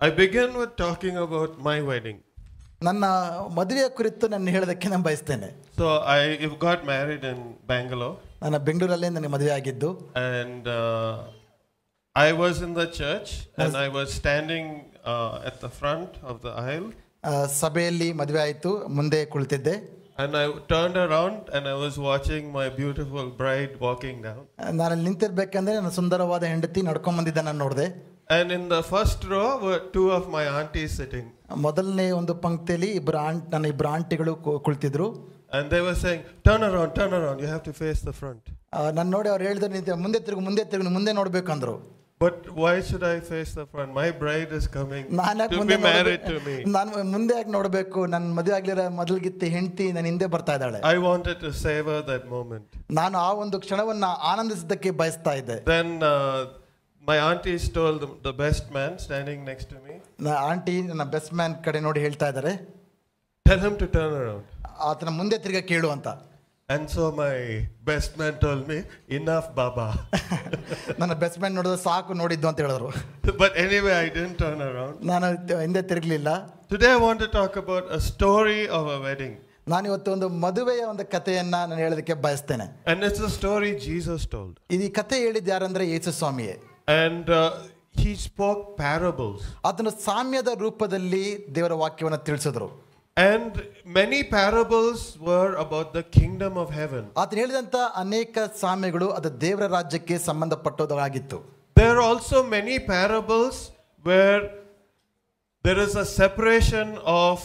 I begin with talking about my wedding. ನನ್ನ ಮದುವೆಯ ಕುರಿತು ನಾನು ಹೇಳೋದಕ್ಕೆ ನಾನು ಬಯಸ್ತೇನೆ. So I got married in Bangalore. ನಾನು ಬೆಂಗಳೂರಲ್ಲೇ ನನಗೆ ಮದುವೆ ಆಗಿದ್ದು. And I was in the church and I was standing at the front of the aisle. ಸಭೆಯಲ್ಲಿ ಮದುವೆ ಆಯಿತು, ಮುಂದೆ ಕುಳಿತಿದ್ದೆ. And I turned around and I was watching my beautiful bride walking down. ನಾನು ಅಲ್ಲಿ ನಿಂತಿರ್ಬೇಕಂದ್ರೆ ನನ್ನ ಸುಂದರವಾದ ಹೆಂಡತಿ ನಡ್ಕೊಂಡ್ ಬಂದಿದ್ದ ನಾನು ನೋಡಿದೆ. And in the first row were two of my aunties sitting. ಮೊದಲನೇ ಒಂದು ಪಂಕ್ತಿಯಲ್ಲಿ ನನ್ನ ಇಬ್ಬರು ಆಂಟಿಗಳು ಕುಳಿತಿದ್ರು. And they were saying, turn around, you have to face the front. ನಾನು ನೋಡಿ ಅವ್ರು ಹೇಳಿದ್ರು, ಮುಂದೆ ತಿರುಗು, ಮುಂದೆ ನೋಡ್ಬೇಕಂದ್ರು. But why should I face the front? My bride is coming to be married to me. ನಾನು ಮುಂದೆ ಯಾಕೆ ನೋಡಬೇಕು? ನನ್ನ ಮದುವೆ ಆಗ್ಲಿರೋ ಮೊದಲಿಗಿತ್ತ ಹೆಂಡತಿ ನನ್ನ ಹಿಂದೆ ಬರ್ತಾ ಇದ್ದಾಳೆ. I wanted to savor that moment. ನಾನು ಆ ಒಂದು ಕ್ಷಣವನ್ನ ಆನಂದಿಸೋದಕ್ಕೆ ಬಯಸ್ತಾ ಇದ್ದೆ. Then my aunties told the best man standing next to me. Aunty ನನ್ನ ಬೆಸ್ಟ್ ಮ್ಯಾನ್ ಕಡೆ ನೋಡಿ ಹೇಳ್ತಾ ಇದ್ದಾರೆ, tell him to turn around. ಆತನ ಮುಂದೆ ತಿರುಗ ಕೇಳು ಅಂತ. And so my best man told me, enough baba. ನನ್ನ ಬೆಸ್ಟ್ ಮ್ಯಾನ್ ನೋಡಿದ್ರೆ ಸಾಕು ನೋಡಿದ್ದು ಅಂತ ಹೇಳಿದ್ರು. But anyway, I didn't turn around. ನಾನು ಹಿಂದೆ ತಿರುಗಲಿಲ್ಲ. Today I want to talk about a story of a wedding. ನಾನು ಇವತ್ತು ಒಂದು ಮದುವೆಯ ಒಂದು ಕಥೆಯನ್ನ ನಾನು ಹೇಳೋದಕ್ಕೆ ಬಯಸ್ತೇನೆ. And it's a story Jesus told. ಈ ಕಥೆ ಹೇಳಿದ್ದು ಯಾರಂದ್ರೆ ಯೇಸು ಸ್ವಾಮಿಯೇ. And he spoke parables. ಅದನ್ನು ಸಾಮ್ಯದ ರೂಪದಲ್ಲಿ ದೇವರ ವಾಕ್ಯವನ್ನು ತಿಳಿಸಿದ್ರು. And many parables were about the kingdom of heaven. ಆತನು ಹೇಳಿದಂತ ಅನೇಕ ಸಾಮ್ಯಗಳು ಅದು ದೇವರ ರಾಜ್ಯಕ್ಕೆ ಸಂಬಂಧಪಟ್ಟದಾಗಿತ್ತು. There are also many parables where there is a separation of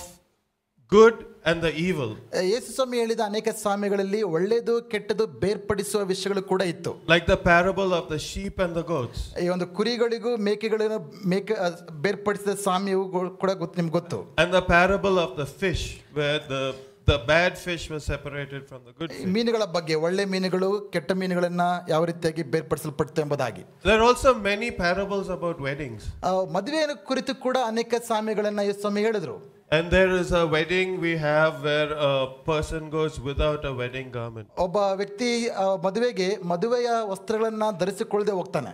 good and the evil. ಯೇಸು ಸ್ವಾಮಿ ಹೇಳಿದ ಅನೇಕ ಸಾಮ್ಯಗಳಲ್ಲಿ ಒಳ್ಳೆಯದು ಕೆಟ್ಟದ್ದು ಬೇರ್ಪಡಿಸುವ ವಿಷಯಗಳು ಕೂಡ ಇತ್ತು. Like the parable of the sheep and the goats. ಈ ಒಂದು ಕುರಿಗಳಿಗೂ ಮೇಕೆಗಳನ್ನು ಬೇರ್ಪಡಿಸಿದ ಸಾಮ್ಯವು ಕೂಡ ನಿಮ್ಗೆ ಗೊತ್ತು. And the parable of the fish where the bad fish was separated from the good fish. ಮೀನುಗಳ ಬಗ್ಗೆ ಒಳ್ಳೆ ಮೀನುಗಳು ಕೆಟ್ಟ ಮೀನುಗಳನ್ನ ಯಾವ ರೀತಿಯಾಗಿ ಬೇರ್ಪಡಿಸಲ್ಪಡ್ತು ಎಂಬುದಾಗಿ. There are also many parables about weddings. ಮದುವೆಯ ಕುರಿತು ಕೂಡ ಅನೇಕ ಸಾಮ್ಯಗಳನ್ನ ಯೇಸು ಸ್ವಾಮಿ ಹೇಳಿದ್ರು. And there is a wedding we have where a person goes without a wedding garment. ಒಬ್ಬ ವ್ಯಕ್ತಿ ಮದುವೆಯ ವಸ್ತ್ರಗಳನ್ನ ಧರಿಸಿಕೊಳ್ಳದೆ ಹೋಗ್ತಾನೆ.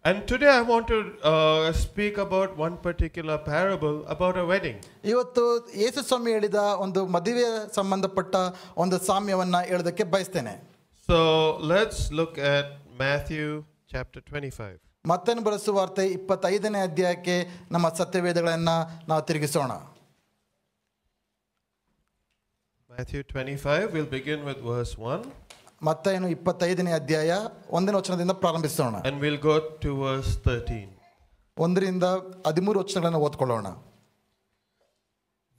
And today I want to speak about one particular parable about a wedding. ಇವತ್ತು ಯೇಸು ಸ್ವಾಮಿ ಹೇಳಿದ ಒಂದು ಮದುವೆಯ ಸಂಬಂಧಪಟ್ಟ ಒಂದು ಸಾಮ್ಯವನ್ನ ಹೇಳೋದಕ್ಕೆ ಬಯಸ್ತೇನೆ. So let's look at Matthew chapter 25. ಮತ್ತೇನು ಬರೆಸುವ ವಾರ್ತೆ 25ನೇ ಅಧ್ಯಾಯಕ್ಕೆ ನಮ್ಮ ಸತ್ಯವೇದಗಳನ್ನ ನಾವು ತಿರುಗಿಸೋಣ. Matthew 25, we'll begin with verse 1. ಮತ್ತೇನು 25ನೇ ಅಧ್ಯಾಯ 1ನೇ ವಚನದಿಂದ ಪ್ರಾರಂಭಿಸೋಣ. And we'll go to verse 13. 1ರಿಂದ 13 ವಚನಗಳನ್ನು ಓದ್ಕೊಳ್ಳೋಣ.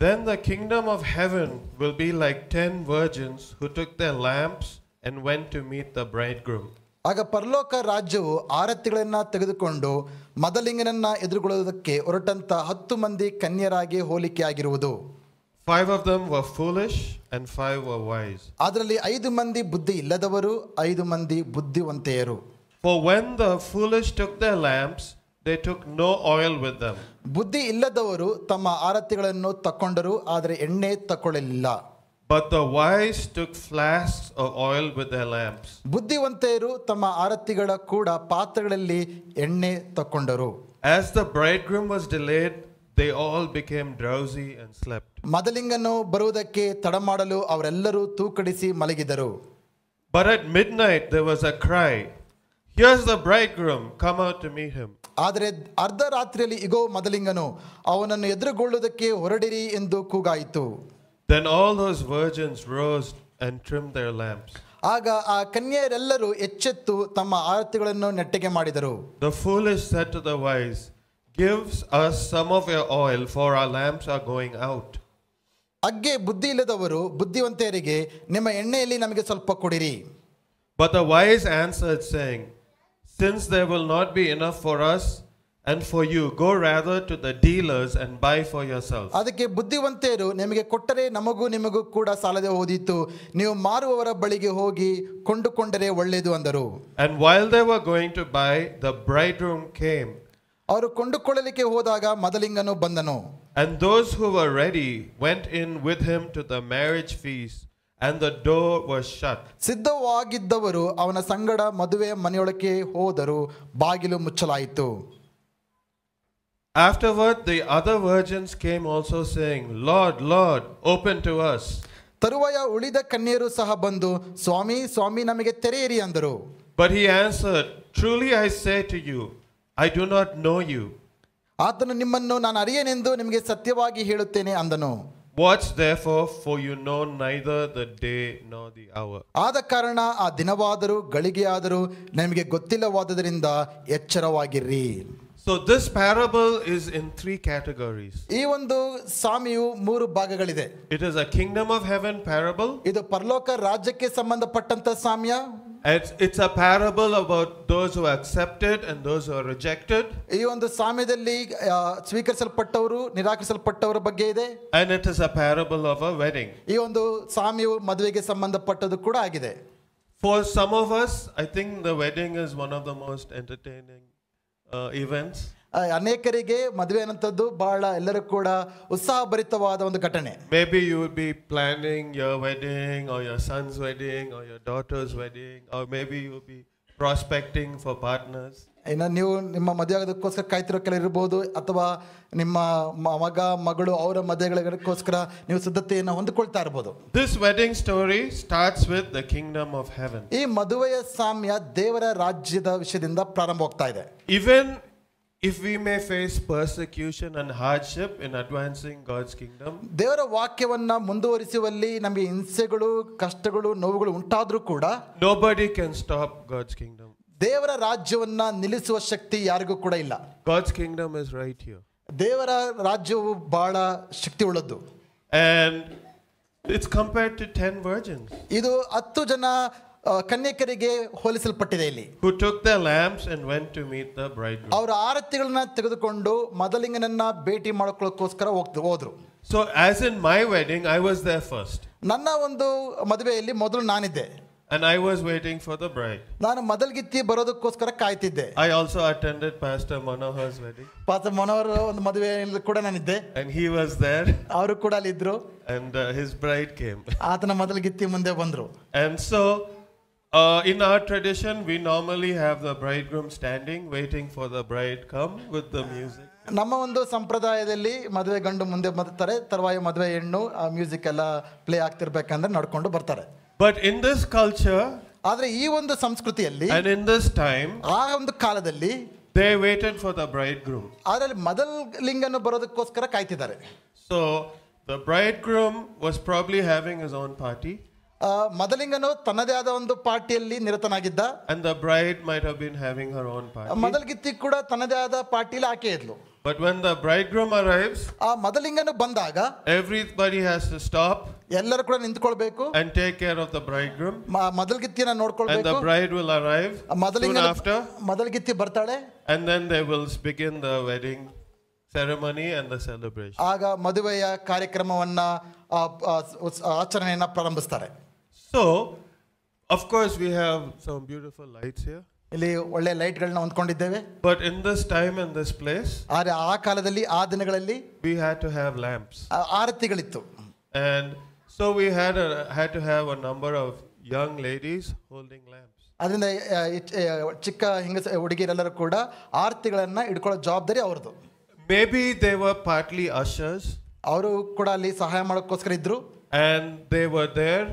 Then the kingdom of heaven will be like 10 virgins who took their lamps and went to meet the bridegroom. ಆಗ ಪರಲೋಕ ರಾಜ್ಯವು ಆರತಿಗಳನ್ನ ತೆಗೆದುಕೊಂಡು ಮದಲಿಂಗನನ್ನ ಎದುರುಗೊಳ್ಳುವುದಕ್ಕೆ ಹೊರಟಂತ 10 ಮಂದಿ ಕನ್ಯರಾಗಿ ಹೋಲಿಕೆಯಾಗಿರುವುದು. 5 of them were foolish and 5 were wise. ಅದರಲ್ಲಿ 5 ಮಂದಿ ಬುದ್ಧಿ ಇಲ್ಲದವರು, 5 ಮಂದಿ ಬುದ್ಧಿವಂತೆಯರು. For when the foolish took their lamps, they took no oil with them. ಬುದ್ಧಿ ಇಲ್ಲದವರು ತಮ್ಮ ಆರತಿಗಳನ್ನು ತಕೊಂಡರು, ಆದರೆ ಎಣ್ಣೆ ತಕೊಳ್ಳಲಿಲ್ಲ. But the wise took flasks of oil with their lamps. ಬುದ್ಧಿವಂತೆಯರು ತಮ್ಮ ಆರತಿಗಳ ಕೂಡ ಪಾತ್ರೆಗಳಲ್ಲಿ ಎಣ್ಣೆ ತಕೊಂಡರು. As the bridegroom was delayed, they all became drowsy and slept. ಮದಲಿಂಗನು ಬರುವುದಕ್ಕೆ ತಡ ಮಾಡಲು ಅವರೆಲ್ಲರೂ ತೂಕಡಿಸಿ ಮಲಗಿದರು. But at midnight there was a cry, here's the bridegroom, come out to meet him. ಆದರೆ ಅರ್ಧ ರಾತ್ರಿಯಲ್ಲಿ ಇಗೋ ಮದಲಿಂಗನು, ಅವನನ್ನು ಎದುರುಗೊಳ್ಳುವುದಕ್ಕೆ ಹೊರಡಿರಿ ಎಂದು ಕೂಗಾಯಿತು. Then all those virgins rose and trimmed their lamps. ಆಗ ಆ ಕನ್ಯೆಯರೆಲ್ಲರೂ ಎಚ್ಚೆತ್ತು ತಮ್ಮ ಆರತಿಗಳನ್ನು ನೆಟ್ಟಗೆ ಮಾಡಿದರು. The foolish said to the wise, give us some of your oil, for our lamps are going out. ಅಗ್ಗೆ ಬುದ್ಧಿ ಇಲ್ಲದವರು ಬುದ್ಧಿವಂತೆಯರಿಗೆ, ನಿಮ್ಮ ಎಣ್ಣೆಯಲ್ಲಿ ನಮಗೆ ಸ್ವಲ್ಪ ಕೊಡಿರಿ. But the wise answered, saying, since there will not be enough for us and for you, go rather to the dealers and buy for yourselves. ಅದಕ್ಕೆ ಬುದ್ಧಿವಂತೆಯರು, ನಿಮಗೆ ಕೊಟ್ಟರೆ ನಮಗೂ ನಿಮಗೂ ಕೂಡ ಸಾಲದೆ ಹೋದೀತು, ನೀವು ಮಾರುವವರ ಬಳಿಗೆ ಹೋಗಿ ಕೊಂಡುಕೊಂಡರೆ ಒಳ್ಳೆಯದು ಅಂದರು. And while they were going to buy, the bridegroom came. ಅವರು ಕೊಂಡುಕೊಳ್ಳಲಿಕ್ಕೆ ಹೋದಾಗ ಮದಲಿಂಗನು ಬಂದನು. And those who were ready went in with him to the marriage feast, and the door was shut. ಸಿದ್ಧವಾಗಿದ್ದವರು ಅವನ ಸಂಗಡ ಮದುವೆ ಮನೆಯೊಳಗೆ ಹೋದರು, ಬಾಗಿಲು ಮುಚ್ಚಲಾಯಿತು. Afterward, the other virgins came also saying, Lord, Lord, open to us. ತರುವಾಯ ಉಳಿದ ಕನ್ಯರು ಸಹ ಬಂದು, ಸ್ವಾಮಿ ಸ್ವಾಮಿ ನಮಗೆ ತೆರೆಯಿರಿ ಅಂದರು. But he answered, Truly I say to you, I do not know you. ಆತನು ನಿಮ್ಮನ್ನು ನಾನು ಅರಿಯನೆಂದು ನಿಮಗೆ ಸತ್ಯವಾಗಿ ಹೇಳುತ್ತೇನೆ ಅಂದನು. Watch therefore, for you know neither the day nor the hour. ಆದ ಕಾರಣ ಆ ದಿನವಾದರೂ ಗಳಿಗೆಯಾದರೂ ನಿಮಗೆ ಗೊತ್ತಿಲ್ಲವಾದುದರಿಂದ ಎಚ್ಚರವಾಗಿರ್ರಿ. So this parable is in 3 categories. ಈ ಒಂದು ಸಾಮ್ಯವು 3 ಭಾಗಗಳಿದೆ. It is a kingdom of heaven parable. ಇದು ಪರಲೋಕ ರಾಜ್ಯಕ್ಕೆ ಸಂಬಂಧಪಟ್ಟಂತ ಸಾಮ್ಯ. It's a parable about those who accepted and those who are rejected. ಈ ಒಂದು ಸಾಮ್ಯದಲ್ಲಿ ಸ್ವೀಕರಿಸಲ್ಪಟ್ಟವರು ನಿರಾಕರಿಸಲ್ಪಟ್ಟವರ ಬಗ್ಗೆ ಇದೆ. And it is a parable of a wedding. ಈ ಒಂದು ಸಾಮ್ಯವು ಮದುವೆಗೆ ಸಂಬಂಧಪಟ್ಟದ್ದು ಕೂಡ ಆಗಿದೆ. For some of us, I think the wedding is one of the most entertaining events. ಅನೇಕರಿಗೆ ಮದುವೆ ಅನ್ನಂಥದ್ದು ಬಹಳ ಎಲ್ಲರೂ ಕೂಡ ಉತ್ಸಾಹಭರಿತವಾದ ಒಂದು ಘಟನೆ. Maybe you would be planning your wedding or your son's wedding or your daughter's wedding, or maybe you would be prospecting for partners. ಇನ್ನು ನೀವು ನಿಮ್ಮ ಮದುವೆ ಆಗೋದಕ್ಕೋಸ್ಕರ ಕಾಯ್ತಿರೋ ಕೆಲವರು ಇರ್ಬೋದು, ಅಥವಾ ನಿಮ್ಮ ಮಗ ಮಗಳು ಅವರ ಮದುವೆಗಳಿಗೋಸ್ಕರ ನೀವು ಸಿದ್ಧತೆಯನ್ನು ಹೊಂದಿಕೊಳ್ತಾ ಇರ್ಬೋದು. This wedding story starts with the kingdom of heaven. ಈ ಮದುವೆಯ ಸಾಮ್ಯ ದೇವರ ರಾಜ್ಯದ ವಿಷಯದಿಂದ ಪ್ರಾರಂಭವಾಗ್ತಾ ಇದೆ. Even if we may face persecution and hardship in advancing God's kingdom, ದೇವರ ವಾಕ್ಯವನ್ನ ಮುಂದುವರಿಸುವಲ್ಲಿ ನಮಗೆ ಹಿಂಸೆಗಳು, ಕಷ್ಟಗಳು, ನೋವುಗಳು ಉಂಟಾದ್ರೂ ಕೂಡ nobody can stop God's kingdom. ದೇವರ ರಾಜ್ಯವನ್ನ ನಿಲ್ಲಿಸುವ ಶಕ್ತಿ ಯಾರಿಗೂ ಕೂಡ ಇಲ್ಲ. God's kingdom is right here. ದೇವರ ರಾಜ್ಯವು ಬಹಳ ಶಕ್ತಿ ಉಳ್ಳದ್ದು. And it's compared to 10 virgins. ಇದು 10 ಜನ ಕನ್ಯಕರಿಗೆ ಹೋಲಿಸಲ್ಪಟ್ಟಿದೆ ಇಲ್ಲಿ. Who took their lamps and went to meet the bridegroom. ಅವರ ಆರತಿಗಳನ್ನ ತೆಗೆದುಕೊಂಡು ಮದಲಿಂಗನನ್ನ ಭೇಟಿ ಮಾಡ್ಕೊಳ್ಳೋಕ್ಕೋಸ್ಕರ ಹೋದ್ರು. So as in my wedding, I was there first. ನನ್ನ ಒಂದು ಮದುವೆಯಲ್ಲಿ ಮೊದಲು ನಾನಿದ್ದೆ. And I was waiting for the bride. ನಾನು ಮದಲ್ಗಿತ್ತಿ ಬರೋದಕ್ಕೋಸ್ಕರ ಕಾಯ್ತಿದ್ದೆ. I also attended Pastor Manohar's wedding. Pastor Manohar ಒಂದು ಮದುವೆಯಲ್ಲಿ ಕೂಡ ನಾನಿದ್ದೆ. And he was there. ಅವರು ಕೂಡ ಅಲ್ಲಿ ಇದ್ರು. And his bride came. ಆತನ ಮದಲ್ಗಿತ್ತಿ ಮುಂದೆ ಬಂದ್ರು. And so in our tradition, we normally have the bridegroom standing, waiting for the bride come with the music. ನಮ್ಮ ಒಂದು ಸಂಪ್ರದಾಯದಲ್ಲಿ ಮದುವೆ ಗಂಡು ಮುಂದೆ ಬರ್ತಾರೆ, ತರುವಾಯ ಮದುವೆ ಹೆಣ್ಣು ಆ ಮ್ಯೂಸಿಕ್ ಎಲ್ಲ ಪ್ಲೇ ಆಗ್ತಿರ್ಬೇಕಂದ್ರೆ ನಡ್ಕೊಂಡು ಬರ್ತಾರೆ. But in this culture, ಆದ್ರೆ ಈ ಒಂದು ಸಂಸ್ಕೃತಿಯಲ್ಲಿ and in this time, ಆ ಒಂದು ಕಾಲದಲ್ಲಿ they waited for the bridegroom. ಅದರಲ್ಲಿ ಮದಲಿಂಗನು ಬರೋದಕ್ಕೋಸ್ಕರ ಕಾಯ್ತಿದ್ದಾರೆ. So the bridegroom was probably having his own party. ಮದಲಿಂಗನು ತನ್ನದೇ ಆದ ಒಂದು ಪಾರ್ಟಿಯಲ್ಲಿ ನಿರತನಾಗಿದ್ದ. And the bride might have been having her own party. ಮದಲ್ಗಿತ್ತಿ ಕೂಡ ತನ್ನದೇ ಆದ ಪಾರ್ಟಿಯಲ್ಲಿ ಆಕೆ ಇದ್ಲು. But when the bridegroom arrives, ಆ ಮದಲಿಂಗನು ಬಂದಾಗ everybody has to stop ಎಲ್ಲರೂ ಕೂಡ ನಿಂತ್ಕೊಳ್ಬೇಕು and take care of the bridegroom. ಮದಲ್ಗಿತ್ತಿಯನ್ನ And ನೋಡ್ಕೊಳ್ಬೇಕು. the bride will arrive soon after. ಮದಲ್ಗಿತ್ತಿ ಬರ್ತಾಳೆ. And then they will begin the wedding ceremony and the celebration. ಆಗ ಮದುವೆಯ ಕಾರ್ಯಕ್ರಮವನ್ನ ಆಚರಣೆಯನ್ನ ಪ್ರಾರಂಭಿಸ್ತಾರೆ. So, of course, we have some beautiful lights here. ಇಲ್ಲಿ ಒಳ್ಳೆ ಲೈಟ್ಗಳನ್ನ ಹೊಂದ್ಕೊಂಡಿದ್ದೇವೆ. But in this time and this place, ಆದರೆ ಆ ಕಾಲದಲ್ಲಿ ಆ ದಿನಗಳಲ್ಲಿ we had to have lamps. ಆರತಿಗಳಿತ್ತು. And so we had to have a number of young ladies holding lamps. ಅದರಿಂದ ಚಿಕ್ಕ ಹುಡುಗಿರೆಲ್ಲರೂ ಕೂಡ ಆರತಿಗಳನ್ನ ಇಟ್ಕೊಳ್ಳೋ ಜವಾಬ್ದಾರಿ ಅವ್ರದ್ದು. Maybe they were partly ushers. ಅವರು ಕೂಡ ಅಲ್ಲಿ ಸಹಾಯ ಮಾಡೋಕ್ಕೋಸ್ಕರ ಇದ್ರು. And they were there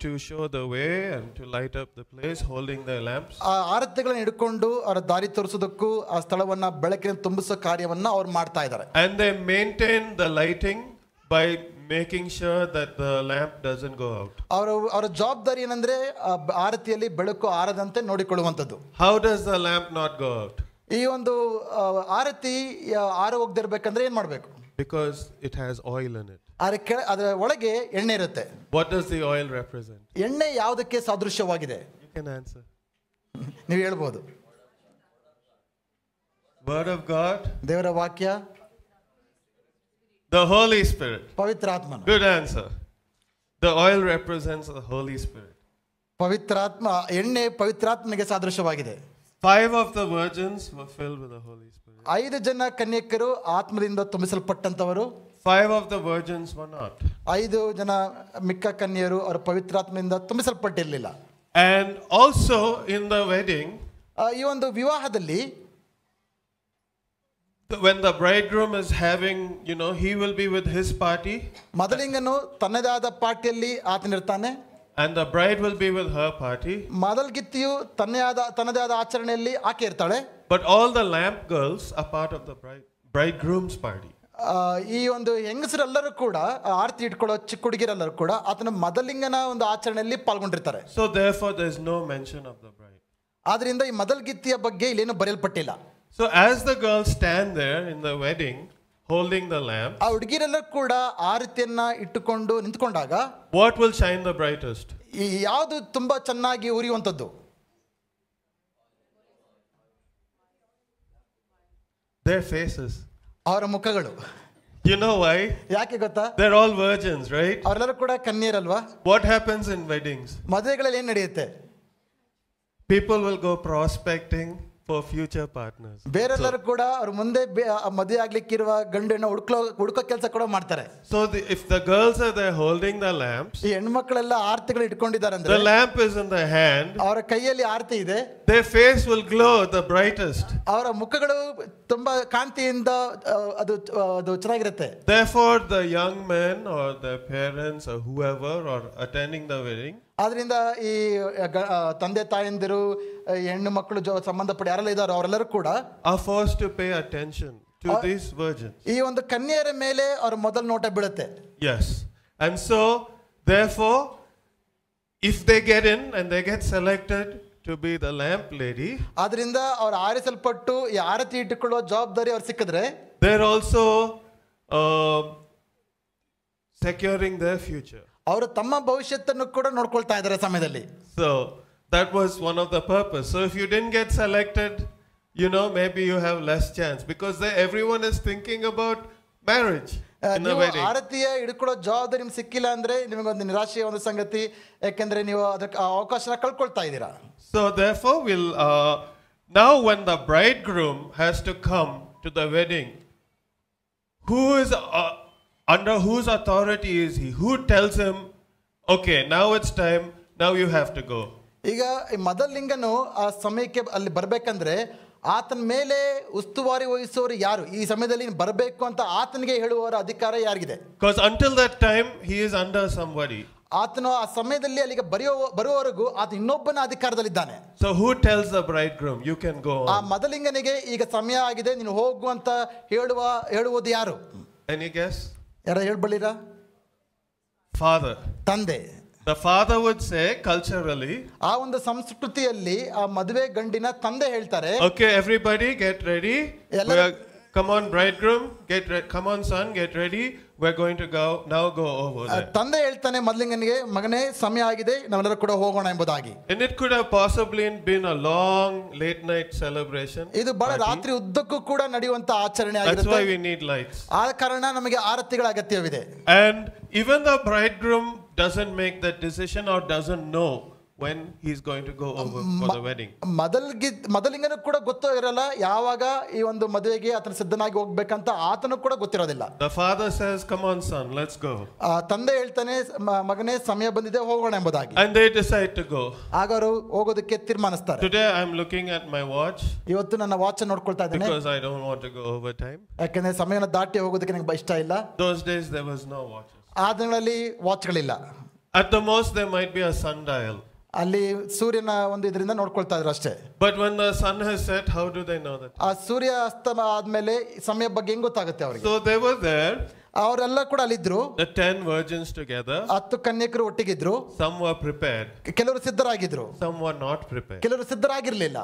to show the way and to light up the place, holding their lamps. ಆ ಆರತಿಗಳನ್ನ ಹಿಡ್ಕೊಂಡು ಅವರ ದಾರಿ ತೋರಿಸೋದಕ್ಕೂ ಆ ಸ್ಥಳವನ್ನ ಬೆಳಕಿನ ತುಂಬಿಸೋ ಕಾರ್ಯವನ್ನ ಅವ್ರು ಮಾಡ್ತಾ ಇದ್ದಾರೆ. And they maintain the lighting by making sure that the lamp doesn't go out. ಅವರ ಜವಾಬ್ದಾರಿ ಏನಂದ್ರೆ ಆರತಿಯಲ್ಲಿ ಬೆಳಕು ಆರದಂತೆ ನೋಡಿಕೊಳ್ಳುವಂಥದ್ದು. How does the lamp not go out? ಈ ಒಂದು ಆರತಿ ಆರ ಹೋಗದಿರ್ಬೇಕಂದ್ರೆ ಏನ್ ಮಾಡ್ಬೇಕು? Because it has oil in it. ಅದರ ಒಳಗೆ ಎಣ್ಣೆ ಇರುತ್ತೆ. What does the oil represent? ಎಣ್ಣೆ ಯಾವುದಕ್ಕೆ ಸಾದೃಶ್ಯವಾಗಿದೆ? You can answer. ನೀವು ಹೇಳ್ಬೋದು. Word of God. ದೇವರ ವಾಕ್ಯ. The Holy Spirit. ಪವಿತ್ರಾತ್ಮನು. Good answer. The oil represents the Holy Spirit. ಪವಿತ್ರಾತ್ಮ, ಎಣ್ಣೆ ಪವಿತ್ರಾತ್ಮನಿಗೆ ಸಾದೃಶ್ಯವಾಗಿದೆ. 5 of the virgins were filled with the Holy Spirit. 5 ಜನ ಕನ್ಯಕರು ಆತ್ಮದಿಂದ ತುಂಬಿಸಲ್ಪಟ್ಟಂತವರು. 5 of the virgins were not. 5 ಜನ ಮಿಕ್ಕ ಕನ್ಯರು ಅವರು ಪವಿತ್ರಾತ್ಮದಿಂದ ತುಂಬಿಸಲ್ಪಟ್ಟಿರಲಿಲ್ಲ. And also in the wedding, ಈ ಒಂದು ವಿವಾಹದಲ್ಲಿ when the bridegroom is having, he will be with his party. ಮೊದಲಿಂಗನು ತನ್ನದೇ ಆದ ಪಾರ್ಟಿಯಲ್ಲಿ ಆತನಿರ್ತಾನೆ. And the bride will be with her party. ಮೊದಲ್ಗಿತ್ತಿಯು ತನ್ನದೇ ಆದ ಆಚರಣೆಯಲ್ಲಿ ಆಕೆ ಇರ್ತಾಳೆ. But all the lamp girls are part of the bridegroom's party. ಈ ಒಂದು ಹೆಂಗಸರೆಲ್ಲರೂ ಕೂಡ ಆರತಿ ಇಟ್ಕೊಳ್ಳೋ ಚಿಕ್ಕ ಹುಡುಗಿರೆಲ್ಲರೂ ಕೂಡ ಆತನ ಮೊದಲಿಂಗನ ಒಂದು ಆಚರಣೆಯಲ್ಲಿ ಪಾಲ್ಗೊಂಡಿರ್ತಾರೆ. So therefore there is no mention of the bride. ಆದ್ರಿಂದ ಈ ಮೊದಲ್ಗಿತ್ತಿಯ ಬಗ್ಗೆ ಇಲ್ಲೇನು ಬರೆಯಲ್ಪಟ್ಟಿಲ್ಲ. So as the girls stand there in the wedding holding the lamp, ಆ ಹುಡುಗಿರೆಲ್ಲರೂ ಕೂಡ ಆರತಿಯನ್ನ ಇಟ್ಟುಕೊಂಡು ನಿಂತ್ಕೊಂಡಾಗ what will shine the brightest? ಈ ಯಾವುದು ತುಂಬಾ ಚೆನ್ನಾಗಿ ಉರಿಯುವಂತದ್ದು? Their faces. ಅವರ ಮುಖಗಳು. You know why? ಯಾಕೆ ಗೊತ್ತಾ? They're all virgins, right? ಅವರೆಲ್ಲರೂ ಕೂಡ ಕನ್ಯರಲ್ವಾ? What happens in weddings? ಮದುವೆಗಳಲ್ಲಿ ಏನ್ ನಡೆಯುತ್ತೆ? People will go prospecting for future partners. ಬೇರೆಲ್ಲರೂ ಕೂಡ ಅವ್ರ ಮುಂದೆ ಮದುವೆ ಆಗ್ಲಿಕ್ಕಿರುವ ಗಂಡನ್ನ ಹುಡುಕೋ ಕೆಲಸ ಕೂಡ ಮಾಡ್ತಾರೆ. So if the girls are there holding the lamps, ಈ ಹೆಣ್ಮಕ್ಳೆಲ್ಲ ಆರತಿಗಳು ಇಟ್ಕೊಂಡಿದ್ದಾರೆ ಅಂದ್ರೆ, the lamp is in the hand, ಅವರ ಕೈಯಲ್ಲಿ ಆರತಿ ಇದೆ, their face will glow the brightest. ಅವರ ಮುಖಗಳು ತುಂಬಾ ಕಾಂತಿಯಿಂದ ಅದು ಚೆನ್ನಾಗಿರುತ್ತೆ. Therefore the young men or their parents or whoever or attending the wedding, ಆದ್ರಿಂದ ಈ ತಂದೆ ತಾಯಂದಿರು ಹೆಣ್ಣು ಮಕ್ಕಳು ಸಂಬಂಧಪಟ್ಟ ಯಾರೆಲ್ಲ ಇದಾರೋ ಅವರೆಲ್ಲರೂ ಕೂಡ are forced to pay attention to these virgins. ಈ ಒಂದು ಕನ್ಯೆಯರ ಮೇಲೆ ಅವ್ರ ಮೊದಲ ನೋಟ ಬೀಳುತ್ತೆ. Yes. And so therefore if they get in and they get selected to be the lamp lady, ಆದ್ರಿಂದ ಅವ್ರು ಆರಿಸಲ್ಪಟ್ಟು ಈ ಆರತಿ ಇಟ್ಟುಕೊಳ್ಳುವ ಜವಾಬ್ದಾರಿ ಅವ್ರು ಸಿಕ್ಕಿದ್ರೆ they're also securing their future. ಅವರು ತಮ್ಮ ಭವಿಷ್ಯತ್ತನ್ನು ಕೂಡ ನೋಡ್ಕೊಳ್ತಾ ಇದ್ದಾರೆ ಸಮಯದಲ್ಲಿ. So that was one of the purpose. So if you didn't get selected, maybe you have less chance because everyone is thinking about marriage in the wedding. ಆರತಿಯ ಹಿಡ್ಕೊಳ್ಳೋ ಜವಾಬ್ದಾರಿ ನಿಮ್ಗೆ ಸಿಕ್ಕಿಲ್ಲ ಅಂದ್ರೆ ನಿಮಗೊಂದು ನಿರಾಶೆಯ ಒಂದು ಸಂಗತಿ, ಯಾಕಂದ್ರೆ ನೀವು ಅದಕ್ಕೆ ಅವಕಾಶನ ಕಳ್ಕೊಳ್ತಾ ಇದ್ದೀರಾ. So therefore now when the bridegroom has to come to the wedding, who is under whose authority is he? Who tells him, okay, now it's time, now you have to go? ಈಗ ಈ ಮೊದಲಿಂಗನು ಆ ಸಮಯಕ್ಕೆ ಅಲ್ಲಿ ಬರ್ಬೇಕಂದ್ರೆ ಆತನ ಮೇಲೆ ಉಸ್ತುವಾರಿ ವಹಿಸೋರು ಯಾರು? ಈ ಸಮಯದಲ್ಲಿ ಬರಬೇಕು ಅಂತ ಆತನಿಗೆ ಹೇಳುವವರ ಅಧಿಕಾರ ಯಾರಿಗಿದೆ? Because until that time he is under somebody. ಆತನು ಆ ಸಮಯದಲ್ಲಿ ಅಲ್ಲಿಗೆ ಬರುವವರೆಗೂ ಆತ ಇನ್ನೊಬ್ಬನ ಅಧಿಕಾರದಲ್ಲಿದ್ದಾನೆ. So who tells the bridegroom you can go on? ಆ ಮೊದಲಿಂಗನಿಗೆ ಈಗ ಸಮಯ ಆಗಿದೆ ನೀನು ಹೋಗು ಅಂತ ಹೇಳುವುದು ಯಾರು? Any guess? ಯಾರು ಹೇಳ್ಬಲ್ಲಿರಾ? Father. ತಂದೆ. The father would say culturally, ಆ ಒಂದು ಸಂಸ್ಕೃತಿಯಲ್ಲಿ ಆ ಮದುವೆ ಗಂಡಿನ ತಂದೆ ಹೇಳ್ತಾರೆ, okay, everybody get ready, come on bridegroom, come on son, get ready, we're going to go over there. ತಂದೆ ಹೇಳ್ತಾನೆ ಮೊದಲಿಂಗನಿಗೆ, ಮಗನೇ ಸಮಯ ಆಗಿದೆ ನಾವೆಲ್ಲರೂ ಕೂಡ ಹೋಗೋಣ ಎಂಬುದಾಗಿ. And it could have possibly been a long late night celebration. ಇದು ಬಹಳ ರಾತ್ರಿ ಉದ್ದಕ್ಕೂ ಕೂಡ ನಡೆಯುವಂತ ಆಚರಣೆ ಆಗಿರುತ್ತೆ. That's why we need lights. ಆ ಕಾರಣ ನಮಗೆ ಆರತಿಗಳ ಅಗತ್ಯವಿದೆ. And even the bridegroom doesn't make that decision or doesn't know when he's going to go over for the wedding. ಮೊದಲಿಂಗನು ಕೂಡ ಗೊತ್ತೋ ಇರಲ್ಲ ಯಾವಾಗ ಈ ಒಂದು ಮದುವೆಗೆ ಆತನ ಸಿದ್ಧನಾಗಿ ಹೋಗ್ಬೇಕಂತ ಆತನು ಕೂಡ ಗೊತ್ತಿರೋದಿಲ್ಲ. The father says, come on son, let's go. ತಂದೆ ಹೇಳ್ತಾನೆ, ಮಗನೇ ಸಮಯ ಬಂದಿದೆ ಹೋಗೋಣ ಎಂಬುದಾಗಿ. And they decide to go. ಆಗ ಅವರು ಹೋಗೋದಕ್ಕೆ ತೀರ್ಮಾನಿಸ್ತಾರೆ. Today I'm looking at my watch. ಇವತ್ತು ನನ್ನ ವಾಚ್ ನೋಡ್ಕೊಳ್ತಾ ಇದ್ದೇನೆ. Because I don't want to go over time. ಯಾಕಂದ್ರೆ ಸಮಯನ ದಾಟಿ ಹೋಗೋದಕ್ಕೆ ನನಗೆ ಇಷ್ಟ ಇಲ್ಲ. Those days there was no watches. ಆ ದಿನಗಳಲ್ಲಿ ವಾಚ್ಗಳಿಲ್ಲ. At the most there might be a sundial. ಅಲ್ಲಿ ಸೂರ್ಯನ ಒಂದು ಇದರಿಂದ ನೋಡ್ಕೊಳ್ತಾ ಇದ್ರು ಅಷ್ಟೇ. But when the sun has set, how do they know that? ಆ ಸೂರ್ಯ ಅಸ್ತಮ ಆದ್ಮೇಲೆ ಸಮಯ ಬಗ್ಗೆ ಹೆಂಗ್ ಗೊತ್ತಾಗುತ್ತೆ ಅವರಿಗೆ? So they were there. ಅವರೆಲ್ಲ ಕೂಡ ಅಲ್ಲಿದ್ರು. The 10 virgins together. 10 ಕನ್ಯಕರು ಒಟ್ಟಿಗಿದ್ರು. Some were prepared. ಕೆಲವರು ಸಿದ್ಧರಾಗಿದ್ರು. Some were not prepared. ಕೆಲವರು ಸಿದ್ಧರಾಗಿರ್ಲಿಲ್ಲ.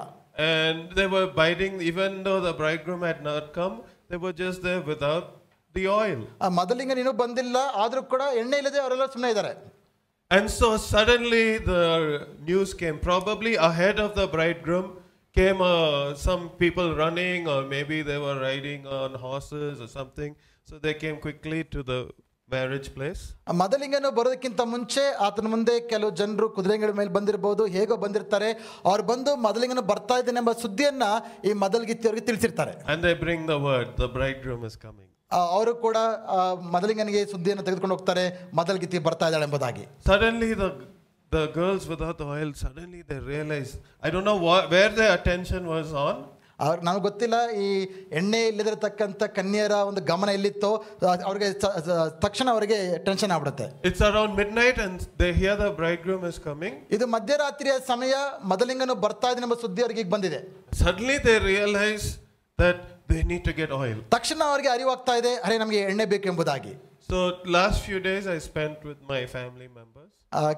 And they were biding, even though the bridegroom had not come, they were just there without the oil. ಆ ಮೊದಲಿಂಗ ಇನ್ನೂ ಬಂದಿಲ್ಲ, ಆದ್ರೂ ಕೂಡ ಎಣ್ಣೆ ಇಲ್ಲದೆ ಅವರೆಲ್ಲ ಸುಮ್ಮನೆ ಇದ್ದಾರೆ. And so suddenly the news came, probably ahead of the bridegroom came some people running, or maybe they were riding on horses or something, so they came quickly to the marriage place. ಮೊದಲಿಂಗನು ಬರೋದಕ್ಕಿಂತ ಮುಂಚೆ ಆತನ ಮುಂದೆ ಕೆಲವು ಜನರು ಕುದುರೆಗಳ ಮೇಲೆ ಬಂದಿರಬಹುದು, ಹೇಗೋ ಬಂದಿರ್ತಾರೆ. ಅವ್ರು ಬಂದು ಮೊದಲಿಂಗನು ಬರ್ತಾ ಇದ್ದಾನೆ ಎಂಬ ಸುದ್ದಿಯನ್ನ ಈ ಮೊದಲಿಗಿತ್ತಿಯವರಿಗೆ ತಿಳಿಸಿರ್ತಾರೆ. And they bring the word, the bridegroom is coming. ಅವರು ಕೂಡ ಮೊದಲಿಂಗನಿಗೆ ಸುದ್ದಿಯನ್ನು ತೆಗೆದುಕೊಂಡು ಹೋಗ್ತಾರೆ, ಮೊದಲಿಗಿತ್ತಿ ಬರ್ತಾ ಇದ್ದಾಳೆ ಎಂಬುದಾಗಿ. Suddenly the girls without the oil, suddenly they realized, I don't know where their attention was on. ನನಗೆ ಗೊತ್ತಿಲ್ಲ ಈ ಎಣ್ಣೆ ಇಲ್ಲದಿರತಕ್ಕಂಥ ಕನ್ಯೆಯರ ಒಂದು ಗಮನ ಎಲ್ಲಿತ್ತೋ ಅವ್ರಿಗೆ ತಕ್ಷಣ ಅವರಿಗೆ ಟೆನ್ಷನ್ ಆಗ್ಬಿಡುತ್ತೆ. It's around midnight and they hear the bridegroom is coming. ಇದು ಮಧ್ಯರಾತ್ರಿಯ ಸಮಯ, ಮದಲಿಂಗನು ಬರ್ತಾ ಇದ್ದಾನೆ ಎಂಬ ಸುದ್ದಿ ಅವರಿಗೆ ಬಂದಿದೆ. Suddenly they realize that they need to get oil. ತಕ್ಷಣ ಅವರಿಗೆ ಅರಿವಾಗ್ತಾ ಇದೆ, ಅರೆ ನಮಗೆ ಎಣ್ಣೆ ಬೇಕು ಎಂಬುದಾಗಿ. So last few days I spent with my family members.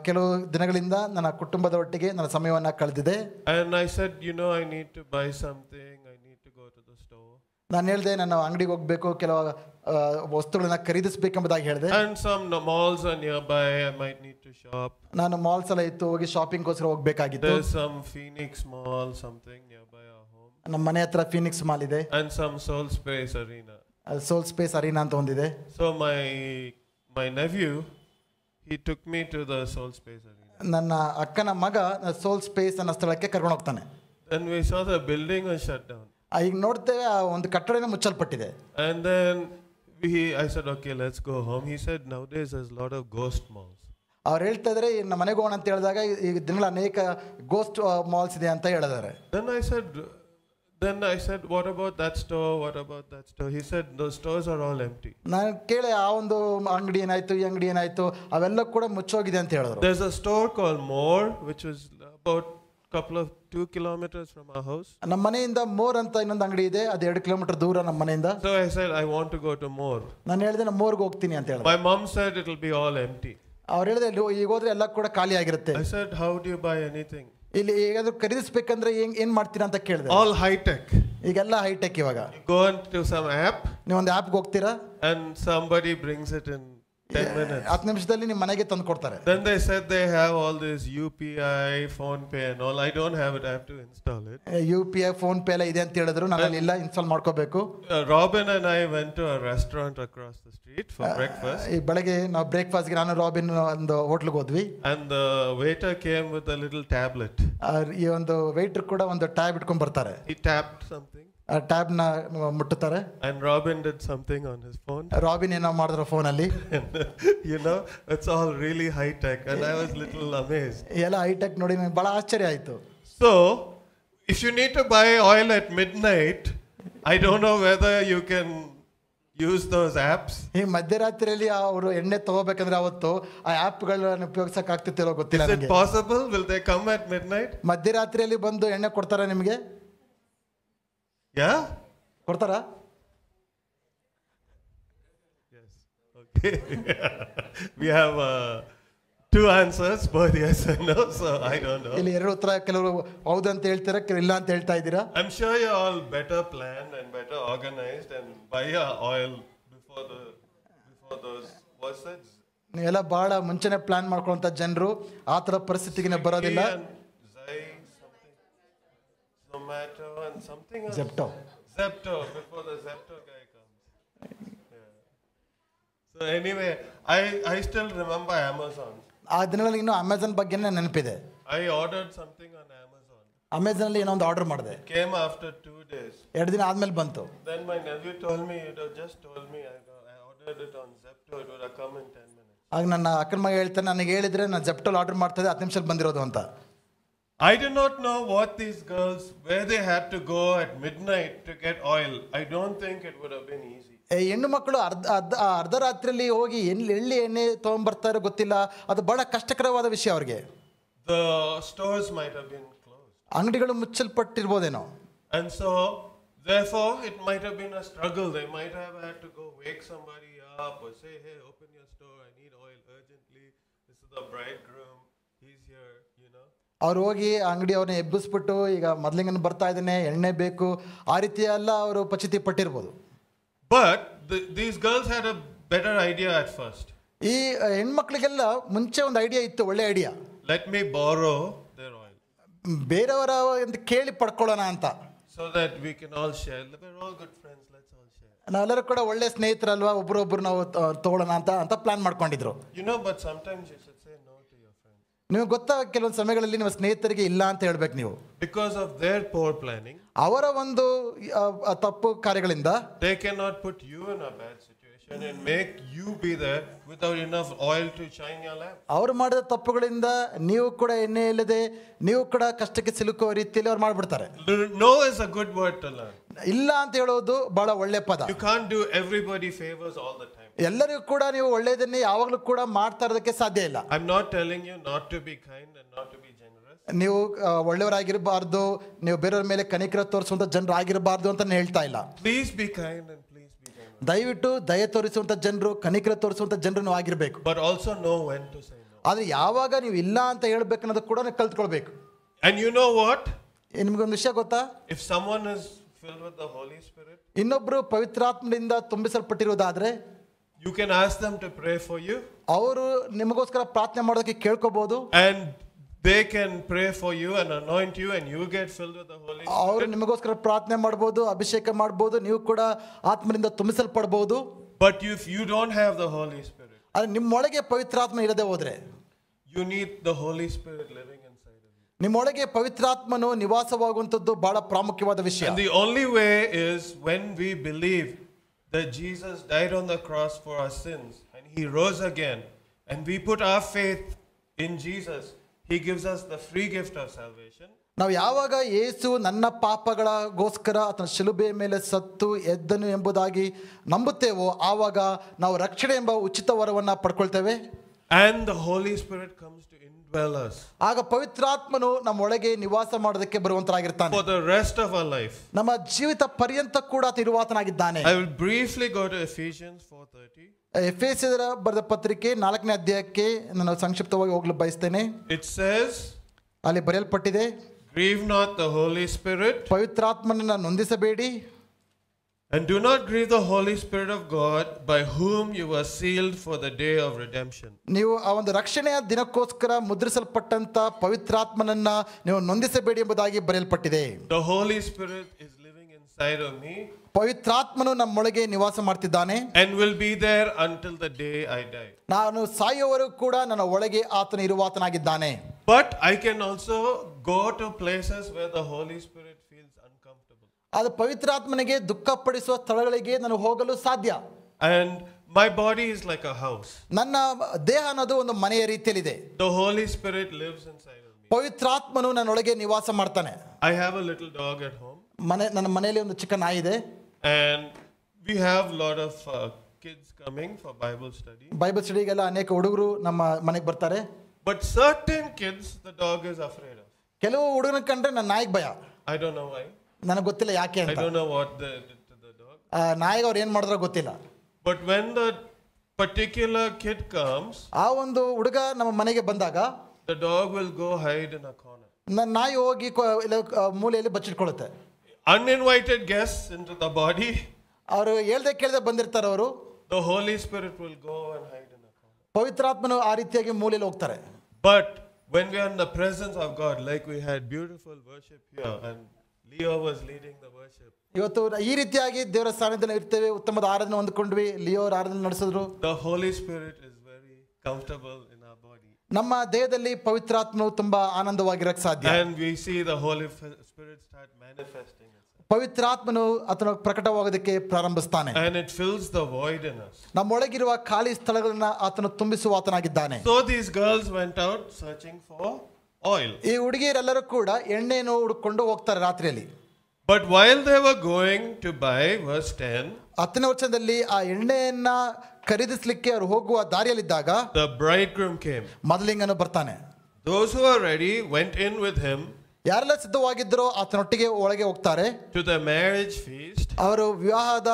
ಕೆಲವು ದಿನಗಳಿಂದ ನನ್ನ ಕುಟುಂಬದ ಒಟ್ಟಿಗೆ ನನ್ನ ಸಮಯವನ್ನು ಕಳೆದಿದೆ. And I said, I need to buy something. I need to go to the store. ನಾನು ಹೇಳಿದೆ, ನಾನು ಅಂಗಡಿಗೆ ಹೋಗ್ಬೇಕು, ಕೆಲವು ವಸ್ತುಗಳನ್ನ ಖರೀದಿಸಬೇಕೆಂಬುದಾಗಿ ಹೇಳಿದೆ. And some malls are nearby. I might need to shop. ನಾನು ಮಾಲ್ಸ್ ಎಲ್ಲ ಇತ್ತು, ಹೋಗಿ ಶಾಪಿಂಗ್ಗೋಸ್ಕರ ಹೋಗ್ಬೇಕಾಗಿತ್ತು. There's some Phoenix Mall, something nearby our home. ನಮ್ಮ ಮನೆ ಹತ್ರ ಫೀನಿಕ್ಸ್ ಮಾಲ್ ಇದೆ. And some Soul Space Arena. Soul Space Arena ಅಂತ ಒಂದಿದೆ. So my nephew, he took me to the Soul Space Arena. ನನ್ನ ಅಕ್ಕನ ಮಗ ಸೋಲ್ ಸ್ಪೇಸ್ ಅನ್ನೋ ಸ್ಥಳಕ್ಕೆ ಕರ್ಕೊಂಡು ಹೋಗ್ತಾನೆ. Then we saw the building was shut down. ಈಗ ನೋಡ್ತೇವೆ ಆ ಒಂದು ಕಟ್ಟಡನೇ ಮುಚ್ಚಲ್ಪಟ್ಟಿದೆ. And then I said, okay, let's go home. He said, nowadays there's a lot of ghost malls. ಅವ್ರು ಹೇಳ್ತಾ ಇದ್ರೆ ನಮ್ಮ ಮನೆಗೆ ಹೋಗೋಣ ಅಂತ ಹೇಳಿದಾಗ ಈ ದಿನಗಳ ಅನೇಕ ಗೋಸ್ಟ್ ಮಾಲ್ಸ್ ಇದೆ ಅಂತ ಹೇಳಿದ್ದಾರೆ. Then I said, what about that store? What about that store? He said, those stores are all empty. ನಾನು ಕೇಳಿ ಆ ಒಂದು ಅಂಗಡಿ ಏನಾಯ್ತು, ಈ ಅಂಗಡಿ ಏನಾಯ್ತು, ಅವೆಲ್ಲ ಕೂಡ ಮುಚ್ಚೋಗಿದೆ ಅಂತ ಹೇಳಿದ್ರು. There's a store called More, which was about couple of 2 kilometers from our house. ನಮ್ಮ ಮನೆಯಿಂದ ಮೋರ್ ಅಂತ ಇನ್ನೊಂದು ಅಂಗಡಿ ಇದೆ, ಅದು 2 ಕಿಲೋಮೀಟರ್ ದೂರ ನಮ್ಮ ಮನೆಯಿಂದ. So I said, I want to go to More. ನಾನು ಹೇಳಿದೆ, ನಾನು ಮೋರ್ಗೆ ಹೋಗ್ತೀನಿ ಅಂತ ಹೇಳಿದೆ. My mom said it will be all empty. ಅವ್ರು ಹೇಳಿದೆ, ಈಗ ಹೋದ್ರೆ ಎಲ್ಲ ಕೂಡ ಖಾಲಿ ಆಗಿರುತ್ತೆ. I said, how do you buy anything? ಇಲ್ಲಿ ಏನಾದ್ರು ಖರೀದಿಸ್ಬೇಕಂದ್ರೆ ಏನ್ ಮಾಡ್ತೀರಾ ಅಂತ ಕೇಳಿದೆ. All high tech. ಈಗೆಲ್ಲ ಹೈಟೆಕ್ ಇವಾಗ. Go into some app. ನೀವು ಒಂದು ಆಪ್ಗೆ ಹೋಗ್ತೀರಾ, and somebody brings it in 10 minutes. 10 ನಿಮಿಷದಲ್ಲಿ ನಿಮ್ಮ ಮನೆಗೆ ತಂದು ಕೊಡ್ತಾರೆ. Then they said they have all this UPI, Phone Pay and all. I don't have it. I have to install it. UPI, Phone Pay ಎಲ್ಲ ಇದೆ ಅಂತ ಹೇಳಿದ್ರು. ನಾನು ಇಲ್ಲ, ಇನ್ಸ್ಟಾಲ್ ಮಾಡ್ಕೋಬೇಕು. Robin and I went to a restaurant across the street for breakfast. ಈ ಬೆಳಗ್ಗೆ ನಾವು ಬ್ರೇಕ್ಫಾಸ್ಟ್ಗೆ ನಾನು ರಾಬಿನ್ ಒಂದು ಹೋಟ್ಲಿಗೆ ಹೋದ್ವಿ. And the waiter came with a little tablet. ಈ ಒಂದು ವೇಟರ್ ಕೂಡ ಒಂದು ಟ್ಯಾಬ್ ಇಟ್ಕೊಂಡು ಬರ್ತಾರೆ. He tapped something. ಆ ಟ್ಯಾಬ್ ನ ಮುಟ್ಟುತ್ತಾರೆ. And Robin did something on his phone. Robin ಏನೋ ಮಾಡಿದ್ರು ಫೋನ್ ಅಲ್ಲಿ. It's all really high tech and I was little amazed. ಎಲ್ಲ ಹೈ ಟೆಕ್ ನೋಡಿ ನನಗೆ ಬಹಳ ಆಶ್ಚರ್ಯ ಆಯ್ತು. So if you need to buy oil at midnight, I don't know whether you can use those apps. ಈ ಮಧ್ಯರಾತ್ರಿಯಲ್ಲಿ ಅವರು ಎಣ್ಣೆ ತಗೋಬೇಕಂದ್ರೆ ಅವತ್ತು ಆ ಆಪ್ಗಳನ್ನು ಉಪಯೋಗಿಸಕ್ಕೆ ಆಗ್ತಿತ್ತಿರೋ ಗೊತ್ತಿಲ್ಲ ನನಗೆ. Is it possible? Will they come at midnight? ಮಧ್ಯರಾತ್ರಿಯಲ್ಲಿ ಬಂದು ಎಣ್ಣೆ ಕೊಡ್ತಾರಾ ನಿಮಗೆ? Yeah? ಕೊಡ್ತಾರಾ? Yes. Okay. We have two answers, both yes and no, so I don't know. ಇಲ್ಲಿ ಎರಡು ಉತ್ತರ, ಕೆಲವರು ಹೌದು ಅಂತ ಹೇಳ್ತೀರಾ, ಕೆಲವರು ಇಲ್ಲ ಅಂತ ಹೇಳ್ತಾ ಇದ್ದೀರಾ. I'm sure you're all better planned and better organized and buy your oil before those what's that? ನೀವೆಲ್ಲ ಬಹಳ ಮುಂಚೆನೆ ಪ್ಲಾನ್ ಮಾಡ್ಕೊಳ್ಳುವಂತ ಜನರು ಆ ತರ ಪರಿಸ್ಥಿತಿಗೆ ಬರೋದಿಲ್ಲ. Zomato and something else. Zepto before the Zepto guy comes. Yeah. So anyway, I still remember Amazon. ಆ ದಿನಗಳಲ್ಲಿ ಇನ್ನೂ ಅಮೆಜಾನ್ ಬಗ್ಗೆನೇ ನೆನಪಿದೆ. I ordered something on Amazon. Amazon ಅಲ್ಲಿ ಏನೋ ಒಂದು ಆರ್ಡರ್ ಮಾಡಿದೆ. Came after 2 days. 2 ದಿನ ಆದ್ಮೇಲೆ ಬಂತು. Then my nephew told me, just told me I ordered it on Zepto. It would have come in 10 minutes. ಆಗ ನನ್ನ ಅಕ್ಕನ ಮಗ ಹೇಳ್ತಾನೆ, ನನಗೆ ಹೇಳಿದ್ರೆ ನಾನು ಜೆಪ್ಟೋಲ್ ಆರ್ಡರ್ ಮಾಡ್ತಾ ಇದ್ದೆ, 10 ನಿಮಿಷದಲ್ಲಿ ಬಂದಿರೋದು ಅಂತ. I do not know what these girls, where they had to go at midnight to get oil. I don't think it would have been easy. ಹೆಣ್ಣು ಮಕ್ಕಳು ಅರ್ಧ ರಾತ್ರಿಯಲ್ಲಿ ಹೋಗಿ ಎಲ್ಲಿ ಎಣ್ಣೆ ತಗೊಂಡ್ಬರ್ತಾರೋ ಗೊತ್ತಿಲ್ಲ, ಅದು ಬಹಳ ಕಷ್ಟಕರವಾದ ವಿಷಯ ಅವ್ರಿಗೆ. The stores might have been closed. ಅಂಗಡಿಗಳು ಮುಚ್ಚಲ್ಪಟ್ಟಿರ್ಬೋದೇನೋ. And so therefore it might have been a struggle. They might have had to go wake somebody up or say, hey, open your store, I need oil urgently, this is the bridegroom, he's here, ಅವ್ರು ಹೋಗಿ ಅಂಗಡಿ ಅವ್ರನ್ನ ಎಬ್ಬಿಸ್ಬಿಟ್ಟು, ಈಗ ಮೊದಲಿಂಗನ ಬರ್ತಾ ಇದ್ದಾನೆ, ಎಣ್ಣೆ ಬೇಕು, ಆ ರೀತಿ ಎಲ್ಲ ಅವರು ಪಚಿತಿ ಪಟ್ಟಿರ್ಬೋದು. But these girls had a better idea at first. ಈ ಹೆಣ್ಮಕ್ಳಿಗೆಲ್ಲ ಮುಂಚೆ ಒಂದು ಐಡಿಯಾ ಇತ್ತು, ಒಳ್ಳೆ idea. Let me borrow their oil. ಬೇರೆಯವರ ಅಂತ ಕೇಳಿ ಪಡ್ಕೊಳ್ಳೋಣ ಅಂತ. So that we can all share. We're all good friends, let's all share. ನಾವೆಲ್ಲರೂ ಕೂಡ ಒಳ್ಳೆ ಸ್ನೇಹಿತರಲ್ವಾ, ಒಬ್ರೊಬ್ರು ನಾವು ತಗೊಳ್ಳೋಣ ಅಂತ ಪ್ಲಾನ್ ಮಾಡ್ಕೊಂಡಿದ್ರು. But sometimes you should say no to your friends. ನೀವು ಗೊತ್ತಾ, ಕೆಲವೊಂದು ಸಮಯಗಳಲ್ಲಿ ನಿಮ್ಮ ಸ್ನೇಹಿತರಿಗೆ ಇಲ್ಲ ಅಂತ ಹೇಳ್ಬೇಕು ನೀವು. Because of their poor planning. ಅವರ ಒಂದು ತಪ್ಪು ಕಾರ್ಯಗಳಿಂದ they cannot put you in a bad situation. situation and make you be there without enough oil to shine your lamp. ಅವರು ಮಾಡಿದ ತಪ್ಪುಗಳಿಂದ ನೀವು ಕೂಡ ಎಣ್ಣೆ ಇಲ್ಲದೆ ನೀವು ಕೂಡ ಕಷ್ಟಕ್ಕೆ ಸಿಲುಕುವ ರೀತಿಯಲ್ಲಿ ಅವ್ರು ಮಾಡ್ಬಿಡ್ತಾರೆ. No is a good word to learn. ಇಲ್ಲ ಅಂತ ಹೇಳೋದು ಬಹಳ ಒಳ್ಳೆ ಪದ. You can't do everybody favors all the time. ಎಲ್ಲರಿಗೂ ಕೂಡ ನೀವು ಒಳ್ಳೆಯದನ್ನೇ ಯಾವಾಗಲೂ ಕೂಡ ಮಾಡ್ತಾ ಇರೋದಕ್ಕೆ ಸಾಧ್ಯ ಇಲ್ಲ. I'm not telling you not to be kind and not to be generous. ನೀವು ಒಳ್ಳೆಯವರಾಗಿರಬಾರ್ದು, ನೀವು ಬೇರೆಯವ್ರ ಮೇಲೆ ಕನಿಕರ ತೋರಿಸುವಂತ ಜನರು ಆಗಿರಬಾರ್ದು ಅಂತ ನಾನು ಹೇಳ್ತಾ ಇಲ್ಲ. Please be kind and please be generous. ದಯವಿಟ್ಟು ದಯೆ ತೋರಿಸುವಂತ ಜನರು, ಕನಿಕರ ತೋರಿಸುವಂತ ಜನರು ನೀವು ಆಗಿರಬೇಕು. But also know when to say no. ಆದ್ರೆ ಯಾವಾಗ ನೀವು ಇಲ್ಲ ಅಂತ ಹೇಳ್ಬೇಕು ಅನ್ನೋದು ಕೂಡ ನೀವು ಕಲ್ತ್ಕೊಳ್ಬೇಕು. And you know what? ನಿಮ್ಗೊಂದು ವಿಷಯ ಗೊತ್ತಾ? If someone is filled with the Holy Spirit, ಇನ್ನೊಬ್ರು ಪವಿತ್ರಾತ್ಮದಿಂದ ತುಂಬಿಸಲ್ಪಟ್ಟಿರುವುದಾದ್ರೆ you can ask them to pray for you. ಅವರು ನಿಮಗೋಸ್ಕರ ಪ್ರಾರ್ಥನೆ ಮಾಡೋದಕ್ಕೆ ಕೇಳ್ಕೋಬಹುದು. And they can pray for you and anoint you and you get filled with the Holy Spirit. ಅವರು ನಿಮಗೋಸ್ಕರ ಪ್ರಾರ್ಥನೆ ಮಾಡಬಹುದು, ಅಭಿಷೇಕ ಮಾಡಬಹುದು, ನೀವು ಕೂಡ ಆತ್ಮನಿಂದ ತುಂಬಿಸಲ್ಪಡಬಹುದು. But if you don't have the Holy Spirit, ಆದ್ರೆ ನಿಮ್ಮೊಳಗೆ ಪವಿತ್ರಾತ್ಮ ಇರದೆ ಹೋದ್ರೆ, you need the Holy Spirit living inside of you. ನಿಮ್ಮೊಳಗೆ ಪವಿತ್ರಾತ್ಮನು ನಿವಾಸವಾಗುವಂತದ್ದು ಬಹಳ ಪ್ರಾಮುಖ್ಯವಾದ ವಿಷಯ. And the only way is when we believe that Jesus died on the cross for our sins and he rose again, and we put our faith in Jesus. He gives us the free gift of salvation. ನಾವು ಯಾವಾಗ ಯೇಸು ನನ್ನ ಪಾಪಗಳಿಗೋಸ್ಕರ ಆತನ ಶಿಲುಬೆಯ ಮೇಲೆ ಸತ್ತು ಎದ್ದನು ಎಂಬುದಾಗಿ ನಂಬುತ್ತೇವೋ ಆವಾಗ ನಾವು ರಕ್ಷಣೆ ಎಂಬ ಉಚಿತ ವರವನ್ನ ಪಡ್ಕೊಳ್ತೇವೆ. And the Holy Spirit comes to indwell us. ಆಗ ಪವಿತ್ರಾತ್ಮನು ನಮ್ಮೊಳಗೆ ನಿವಾಸ ಮಾಡೋದಕ್ಕೆ ಬರುವಂತರಾಗಿರ್ತಾನೆ. For the rest of our life. ನಮ್ಮ ಜೀವಿತ ಪರ್ಯಂತ ಕೂಡ ಇರುವಾತನಾಗಿದ್ದಾನೆ. I will briefly go to Ephesians 4:30. ಎಫೆಸರ ಬರೆದ ಪತ್ರಿಕೆ 4ನೇ ಅಧ್ಯಾಯಕ್ಕೆ ನಾನು ಸಂಕ್ಷಿಪ್ತವಾಗಿ ಹೋಗಲು ಬಯಸ್ತೇನೆ. It says, ಅಲ್ಲಿ ಬರೆಯಲ್ಪಟ್ಟಿದೆ, grieve not the Holy Spirit, ಪವಿತ್ರಾತ್ಮನನ್ನು ನೊಂದಿಸಬೇಡಿ, and do not grieve the Holy Spirit of God, by whom you were sealed for the day of redemption. ನೀವು ಆ ಒಂದು ರಕ್ಷಣೆಯ ದಿನಕ್ಕೋಸ್ಕರ ಮುದ್ರಿಸಲ್ಪಟ್ಟಂತ ಪವಿತ್ರಾತ್ಮನನ್ನ ನೀವು ನೊಂದಿಸಬೇಡಿ ಎಂಬುದಾಗಿ ಬರೆಯಲ್ಪಟ್ಟಿದೆ. The Holy Spirit is living inside of me. ಪವಿತ್ರಾತ್ಮನು ನಮ್ಮೊಳಗೆ ನಿವಾಸ ಮಾಡ್ತಿದ್ದಾನೆ. And will be there until the day I die. ನಾನು ಸಾಯುವವರೆಗೂ ಕೂಡ ನನ್ನ ಒಳಗೆ ಆತನು ಇರುವಾತನಾಗಿದ್ದಾನೆ. But I can also go to places where the Holy Spirit feels uncomfortable. ಅದು ಪವಿತ್ರಾತ್ಮನಿಗೆ ದುಃಖಪಡಿಸುವ ಸ್ಥಳಗಳಿಗೆ ನಾನು ಹೋಗಲು ಸಾಧ್ಯ. And my body is like a house. ನನ್ನ ದೇಹ ಅನ್ನೋದು ಒಂದು ಮನೆಯ ರೀತಿಯಲ್ಲಿದೆ. The Holy Spirit lives inside of me. ಪವಿತ್ರಾತ್ಮನು ನನ್ನೊಳಗೆ ನಿವಾಸ ಮಾಡ್ತಾನೆ. I have a little dog at home. ನನ್ನ ಮನೆಯಲ್ಲಿ ಒಂದು ಚಿಕ್ಕ ನಾಯಿ ಇದೆ. And we have a lot of kids coming for Bible study. Bible ಸ್ಟಡಿಗೆಲ್ಲ ಅನೇಕ ಹುಡುಗರು ನಮ್ಮ ಮನೆಗೆ ಬರ್ತಾರೆ. But certain kids the dog is afraid of. ಕೆಲವು ಹುಡುಗನ ಕಂಡ್ರೆ ನನ್ನ ನಾಯಿಗೆ ಭಯ. I don't know why. ನನಗೆ ಗೊತ್ತಿಲ್ಲ ಯಾಕೆ ಅಂತ. I don't know what they did to the dog. ನಾಯಿಗೆ ಅವ್ರು ಏನು ಮಾಡಿದ್ರೋ ಗೊತ್ತಿಲ್ಲ. But when the particular kid comes, ಆ ಒಂದು ಹುಡುಗ ನಮ್ಮ ಮನೆಗೆ ಬಂದಾಗ the dog will go hide in a corner. ನನ್ನ ನಾಯಿ ಹೋಗಿ ಮೂಲೆಯಲ್ಲಿ ಬಚ್ಚಿಟ್ಕೊಳ್ಳುತ್ತೆ. Uninvited guests into the body, ಅವರು ಹೇಳ್ದೆ ಕೇಳದೆ ಬಂದಿರ್ತಾರೆ ಅವರು. the Holy Spirit will go and hide in a corner. ಪವಿತ್ರಾತ್ಮನು ಆ ರೀತಿಯಾಗಿ ಮೂಲೆಯಲ್ಲಿ ಹೋಗ್ತಾರೆ. But when we are in the presence of God, like we had beautiful worship here and Leo was leading the worship. ಇವತ್ತು ಈ ರೀತಿಯಾಗಿ ದೇವರ ಸಾನ್ನಿಧ್ಯದಲ್ಲಿ ಇರ್ತೇವೆ, ಉತ್ತಮದ ಆರಾಧನೆ ಹೊಂದ್ಕೊಂಡ್ವಿ, ಲಿಯೋ ಆರಾಧನೆ ನಡೆಸಿದ್ರು. The Holy Spirit is very comfortable in our body. ನಮ್ಮ ದೇಹದಲ್ಲಿ ಪವಿತ್ರಾತ್ಮನು ತುಂಬಾ ಆನಂದವಾಗಿರಕ್ಕೆ ಸಾಧ್ಯ. And we see the Holy Spirit start manifesting itself. ಪವಿತ್ರಾತ್ಮನು ಆತನ ಪ್ರಕಟವಾಗೋದಕ್ಕೆ ಪ್ರಾರಂಭಿಸ್ತಾನೆ. And it fills the void in us. ನಮ್ಮೊಳಗಿರುವ ಖಾಲಿ ಸ್ಥಳಗಳನ್ನ ಆತನು ತುಂಬಿಸುವ ಆತನಾಗಿದ್ದಾನೆ. So these girls went out searching for oil. ಈ ಹುಡುಗಿಯರೆಲ್ಲರೂ ಕೂಡ ಎಣ್ಣೆಯನ್ನು ಹುಡುಕೊಂಡು ಹೋಗ್ತಾರೆ ರಾತ್ರಿಯಲ್ಲಿ. But while they were going to buy, verse 10, 10ನೇ ವಚನದಲ್ಲಿ ಆ ಎಣ್ಣೆಯನ್ನ ಖರೀದಿಸಲಿಕ್ಕೆ ಅವರು ಹೋಗುವ ದಾರಿಯಲ್ಲಿದ್ದಾಗ the bridegroom came. ಮದಲಿಂಗನು ಬರ್ತಾನೆ. Those who were ready went in with him ಯಾರೆಲ್ಲ ಸಿದ್ಧವಾಗಿದ್ದರೋ ಆತನೊಟ್ಟಿಗೆ ಒಳಗೆ ಹೋಗ್ತಾರೆ. to the marriage feast. ಅವರು ವಿವಾಹದ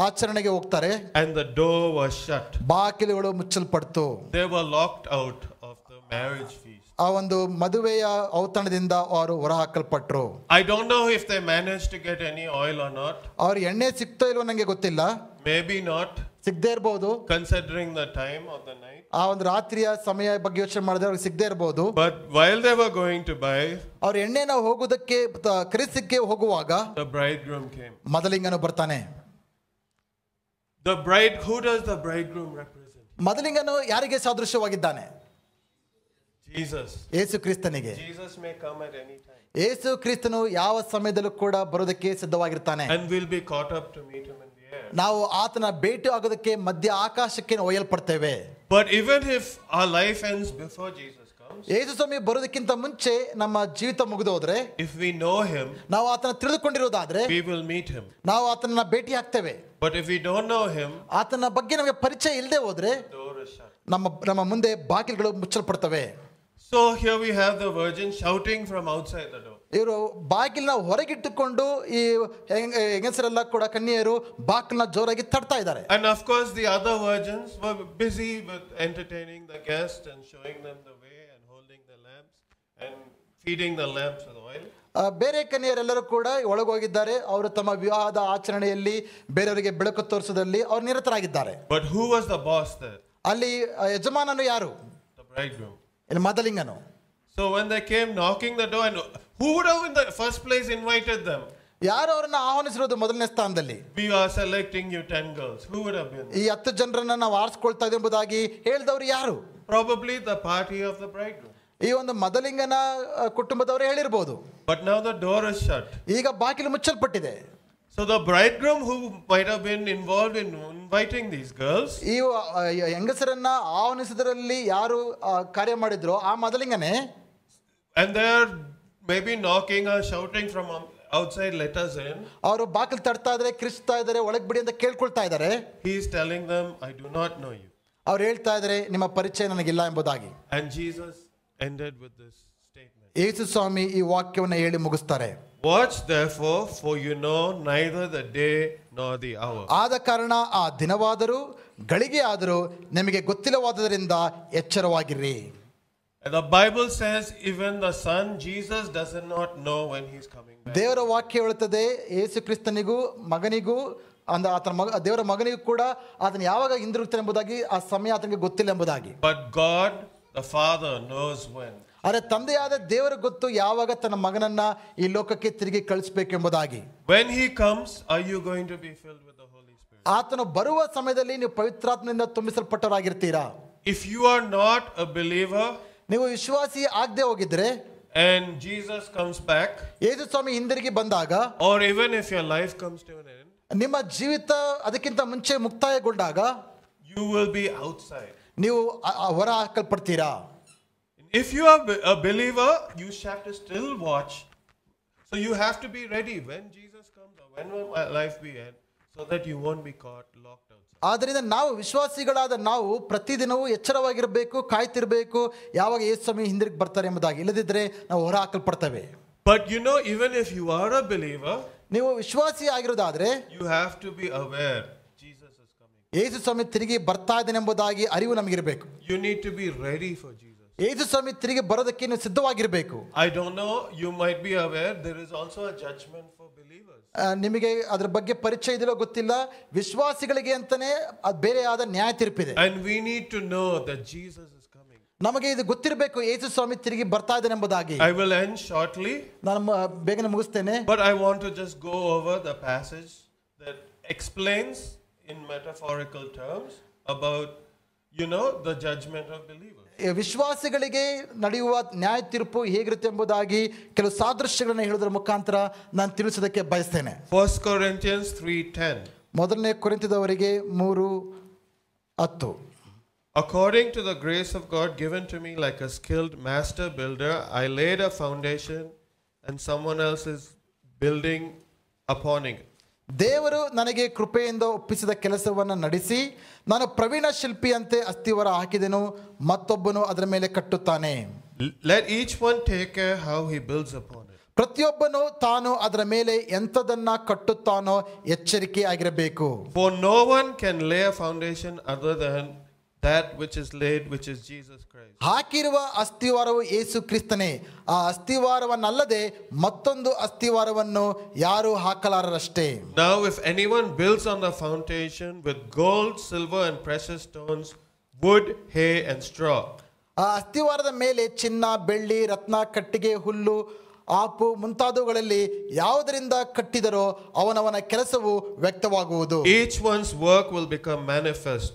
ಆಚರಣೆಗೆ ಹೋಗ್ತಾರೆ. And the door was shut. ಬಾಗಿಲುಗಳು ಮುಚ್ಚಲ್ಪಡ್ತು. They were locked out of the marriage feast. ಆ ಒಂದು ಮದುವೆಯ ಔತಣದಿಂದ ಅವರು ಹೊರಹಾಕಲ್ಪಟ್ರು. I don't know if they managed to get any oil or not. ಅವ್ರ ಎಣ್ಣೆ ಸಿಗ್ತೋ ಇಲ್ವೋ ನಂಗೆ ಗೊತ್ತಿಲ್ಲ. Maybe not. ಸಿಗದೆ ಇರಬಹುದು. Considering the time of the night. ಆ ಒಂದು ರಾತ್ರಿಯ ಸಮಯ ಬಗ್ಗೆ ಯೋಚನೆ ಮಾಡಿದ್ರೆ ಅವ್ರಿಗೆ ಸಿಗದೆ ಇರಬಹುದು. But while they were going to buy, ಅವ್ರ ಎಣ್ಣೆನ ಹೋಗುವುದಕ್ಕೆ ಖರೀದಿಸಕ್ಕೆ ಹೋಗುವಾಗ the bridegroom came. ಮದಲಿಂಗನು ಬರ್ತಾನೆ. The bride, who does the bridegroom represent? ಮದಲಿಂಗನು ಯಾರಿಗೆ ಸಾದೃಶ್ಯವಾಗಿದ್ದಾನೆ? Jesus. ಯೇಸು ಕ್ರಿಸ್ತನಿಗೆ. Jesus may come at any time. ಯೇಸು ಕ್ರಿಸ್ತನು ಯಾವ ಸಮಯದಲ್ಲೂ ಕೂಡ ಬರೋದಕ್ಕೆ ಸಿದ್ಧವಾಗಿರ್ತಾನೆ. And we'll be caught up to meet him in the air. ನಾವು ಆತನ ಭೇಟಿ ಆಗೋದಕ್ಕೆ ಮಧ್ಯ ಆಕಾಶಕ್ಕೆ ಒಯ್ಯಲ್ಪಡ್ತೇವೆ. But even if our life ends before Jesus comes, ಯೇಸು ಸ್ವಾಮಿ ಬರೋದಕ್ಕಿಂತ ಮುಂಚೆ ನಮ್ಮ ಜೀವಿತ ಮುಗಿದೋದ್ರೆ, if we know him, ನಾವು ಆತನ ತಿಳಿದುಕೊಂಡಿರೋದಾದ್ರೆ we will meet him. ನಾವು ಆತನ ಭೇಟಿ ಆಗ್ತೇವೆ. But if we don't know him, ಆತನ ಬಗ್ಗೆ ನಮಗೆ ಪರಿಚಯ ಇಲ್ಲದೆ ಹೋದ್ರೆ the door is shut. ನಮ್ಮ ಮುಂದೆ ಬಾಗಿಲುಗಳು ಮುಚ್ಚಲ್ಪಡ್ತವೆ. So here we have the virgin shouting from outside the door. ಇವರು ಬಾಗಿಲನ್ನ ಹೊರಗಿಟ್ಟುಕೊಂಡು ಈ ಹೆಂಗಸರೆಲ್ಲ ಕೂಡ ಕನ್ಯೆಯರು ಬಾಗಿಲನ್ನ ಜೋರಾಗಿ ತಟ್ತಾ ಇದ್ದಾರೆ. And of course the other virgins were busy with entertaining the guests and showing them the way and holding the lamps and feeding the lamps with oil. ಬೇರೆ ಕನ್ಯೆಯರೆಲ್ಲರೂ ಕೂಡ ಒಳಗೋಗಿದ್ದಾರೆ. ಅವರು ತಮ್ಮ ವಿವಾಹದ ಆಚರಣೆಯಲ್ಲಿ ಬೇರೆಯವರಿಗೆ ಬೆಳಕು ತೋರಿಸೋದ್ರಲ್ಲಿ ಅವರು ನಿರತರಾಗಿದ್ದಾರೆ. But who was the boss there? ಅಲ್ಲಿ ಯಜಮಾನನು ಯಾರು? The bridegroom. ಮದಲಿಂಗನು. So when they came knocking the door, and who would have in the first place invited them? ಯಾರು ಅವರನ್ನ ಆಹ್ವಾನಿಸಿರೋದು ಮೊದಲನೇ ಸ್ಥಾನದಲ್ಲಿ? We are selecting you 10 girls. Who would have been? ಈ 10 ಜನರನ್ನ ನಾವು ಆರಿಸ್ಕೊಳ್ತಾ ಇದ್ದೀವಿ ಎಂಬುದಾಗಿ ಹೇಳಿದವರು ಯಾರು? Probably the party of the bridegroom. ಈ ಒಂದು ಮದಲಿಂಗನ ಕುಟುಂಬದವರು ಹೇಳಿರಬಹುದು. But now the door is shut. ಈಗ ಬಾಗಿಲು ಮುಚ್ಚಲ್ಪಟ್ಟಿದೆ. So the bridegroom who might have been involved in inviting these girls, ಈ ಹೆಂಗಸರನ್ನ ಆಹ್ವಾನಿಸಿದರಲ್ಲಿ ಯಾರು ಕಾರ್ಯ ಮಾಡಿದ್ರು ಆ ಮದಲಿಂಗನೇ, and they are maybe knocking or shouting from outside, let us in. ಅವರು ಬಾಗಿಲು ತಟ್ತಾ ಇದ್ದಾರೆ, ಕಿರಿಸ್ತಾ ಇದ್ದಾರೆ, ಒಳಗೆ ಬಿಡಿ ಅಂತ ಕೇಳ್ಕೊಳ್ತಾ ಇದ್ದಾರೆ. He is telling them, I do not know you. ಅವ್ರು ಹೇಳ್ತಾ ಇದ್ದಾರೆ, ನಿಮ್ಮ ಪರಿಚಯ ನನಗಿಲ್ಲ ಎಂಬುದಾಗಿ. And Jesus ended with this statement. ಯೇಸು ಸ್ವಾಮಿ ಈ ವಾಕ್ಯವನ್ನು ಹೇಳಿ ಮುಗಿಸ್ತಾರೆ. Watch therefore, for you know neither the day nor the hour. ಆದ ಕಾರಣ ಆ ದಿನವಾದರೂ ಗಳಿಗೆ ಆದರೂ ನಿಮಗೆ ಗೊತ್ತಿಲ್ಲವಾದ್ದರಿಂದ ಎಚ್ಚರವಾಗಿರ್ರಿ. And the Bible says even the Son Jesus does not know when he is coming back. ದೇವರ ವಾಕ್ಯ ಹೇಳುತ್ತದೆ, ಯೇಸು ಕ್ರಿಸ್ತನಿಗೂ ಮಗನಿಗೂ ಆತನ ದೇವರ ಮಗನಿಗೂ ಕೂಡ ಆತನ ಯಾವಾಗ ಹಿಂದಿರುಗ್ತಾನೆ ಎಂಬುದಾಗಿ ಆ ಸಮಯ ಆತನಿಗೆ ಗೊತ್ತಿಲ್ಲ ಎಂಬುದಾಗಿ. But God the Father knows when. ಆದರೆ ತಂದೆಯಾದ ದೇವರ ಗೊತ್ತು ಯಾವಾಗ ತನ್ನ ಮಗನನ್ನ ಈ ಲೋಕಕ್ಕೆ ತಿರುಗಿ ಕಳಿಸಬೇಕು ಎಂಬುದಾಗಿ. When he comes, are you going to be filled with the Holy Spirit? ಆತನು ಬರುವ ಸಮಯದಲ್ಲಿ ನೀವು ಪವಿತ್ರಾತ್ಮನಿಂದ ತುಂಬಿಸಲ್ಪಟ್ಟವರಾಗಿರ್ತೀರಾ? If you are not a believer, ನೀವು ವಿಶ್ವಾಸಿ ಆಗದೆ ಹೋಗಿದ್ರೆ, and Jesus comes back, ಯೇಸು ಸ್ವಾಮಿ ಹಿಂದಿರುಗಿ ಬಂದಾಗ, or even if your life comes to an end, ನಿಮ್ಮ ಜೀವಿತ ಅದಕ್ಕಿಂತ ಮುಂಚೆ ಮುಕ್ತಾಯಗೊಂಡಾಗ, you will be outside. ನೀವು ಹೊರ ಹಾಕಲ್ಪಡ್ತೀರಾ. If you are a believer, you have to still watch. So you have to be ready when Jesus comes or when will my life be end, so that you won't be caught locked outside. ಆದ್ದರಿಂದ ನಾವು ವಿಶ್ವಾಸಿಗಳಾದ ನಾವು ಪ್ರತಿದಿನವೂ ಎಚ್ಚರವಾಗಿರಬೇಕು, ಕಾಯ್ತಿರಬೇಕು ಯಾವಾಗ ಯೇಸು ಸ್ವಾಮಿ ಹಿಂದಿರುಗಿ ಬರ್ತಾರೆ ಎಂಬುದಾಗಿ. ಇಲ್ಲದಿದ್ದರೆ ನಾವು ಹೊರ ಹಾಕಲ್ಪಡ್ತೇವೆ. But you know, even if you are a believer, ನೀವು ವಿಶ್ವಾಸಿ ಆಗಿರೋದಾದ್ರೆ you have to be aware Jesus is coming. ಯೇಸು ಸ್ವಾಮಿ ತಿರುಗಿ ಬರ್ತಾ ಇದ್ದಾನೆ ಎಂಬುದಾಗಿ ಅರಿವು ನಮಗಿರಬೇಕು. You need to be ready for Jesus. ಯೇಸು ಸ್ವಾಮಿ ತಿರುಗಿ ಬರೋದಕ್ಕೆ ನೀವು ಸಿದ್ಧವಾಗಿರಬೇಕು. I don't know, you might be aware there is also a judgment for believers. ನಿಮಗೆ ಅದರ ಬಗ್ಗೆ ಪರಿಚಯ ಇದೆಯೋ ಗೊತ್ತಿಲ್ಲ, ವಿಶ್ವಾಸಿಗಳಿಗೆ ಅಂತಾನೆ ಅದು ಬೇರೆ ಆದ ನ್ಯಾಯ ತೀರ್ಪಿದೆ. And we need to know that Jesus is coming. ನಮಗೆ ಇದು ಗೊತ್ತಿರಬೇಕು, ಯೇಸು ಸ್ವಾಮಿ ತಿರುಗಿ ಬರ್ತಾ ಇದ್ದಾನೆ ಎಂಬುದಾಗಿ. I will end shortly. ನಾನು ಬೇಗನೆ ಮುಗಿಸ್ತೇನೆ. But I want to just go over the passage that explains in metaphorical terms about, you know, the judgment of believers. ವಿಶ್ವಾಸಿಗಳಿಗೆ ನಡೆಯುವ ನ್ಯಾಯ ತೀರ್ಪು ಹೇಗಿರುತ್ತೆ ಎಂಬುದಾಗಿ ಕೆಲವು ಸಾದೃಶ್ಯಗಳನ್ನು ಹೇಳುವುದರ ಮುಖಾಂತರ ನಾನು ತಿಳಿಸೋದಕ್ಕೆ ಬಯಸ್ತೇನೆ. 1 Corinthians 3:10. ಮೊದಲನೇ ಕೊರಿಂಥದವರಿಗೆ 3:10. According to the grace of God given to me like a skilled master builder, I laid a foundation and someone else is building upon it. ದೇವರು ನನಗೆ ಕೃಪೆಯಿಂದ ಒಪ್ಪಿಸಿದ ಕೆಲಸವನ್ನು ನಡೆಸಿ ನಾನು ಪ್ರವೀಣ ಶಿಲ್ಪಿಯಂತೆ ಅಸ್ತಿವಾರ ಹಾಕಿದೆನು, ಮತ್ತೊಬ್ಬನು ಅದರ ಮೇಲೆ ಕಟ್ಟುತ್ತಾನೆ. Let each one take care how he builds upon it. ಪ್ರತಿಯೊಬ್ಬನು ತಾನು ಅದರ ಮೇಲೆ ಎಂಥದನ್ನ ಕಟ್ಟುತ್ತಾನೋ ಎಚ್ಚರಿಕೆ ಆಗಿರಬೇಕು. For no one can lay a foundation other than that which is laid, which is Jesus Christ. ಹಾಕಿರುವ ಅಸ್ತಿವಾರವು ಯೇಸು ಕ್ರಿಸ್ತನೇ. ಆ ಅಸ್ತಿವಾರವನ್ನಲ್ಲದೆ ಮತ್ತೊಂದು ಅಸ್ತಿವಾರವನ್ನು ಯಾರು ಹಾಕಲಾರರಷ್ಟೇ. Now if anyone builds on the foundation with gold, silver and precious stones, wood, hay and straw. ಆ ಅಸ್ತಿವಾರದ ಮೇಲೆ ಚಿನ್ನ, ಬೆಳ್ಳಿ, ರತ್ನ, ಕಟ್ಟಿಗೆ, ಹುಲ್ಲು, ಆಪು ಮುಂತಾದವುಗಳಲ್ಲಿ ಯಾವುದರಿಂದ ಕಟ್ಟಿದರೋ ಅವನವನ ಕೆಲಸವು ವ್ಯಕ್ತವಾಗುವುದು. Each one's work will become manifest.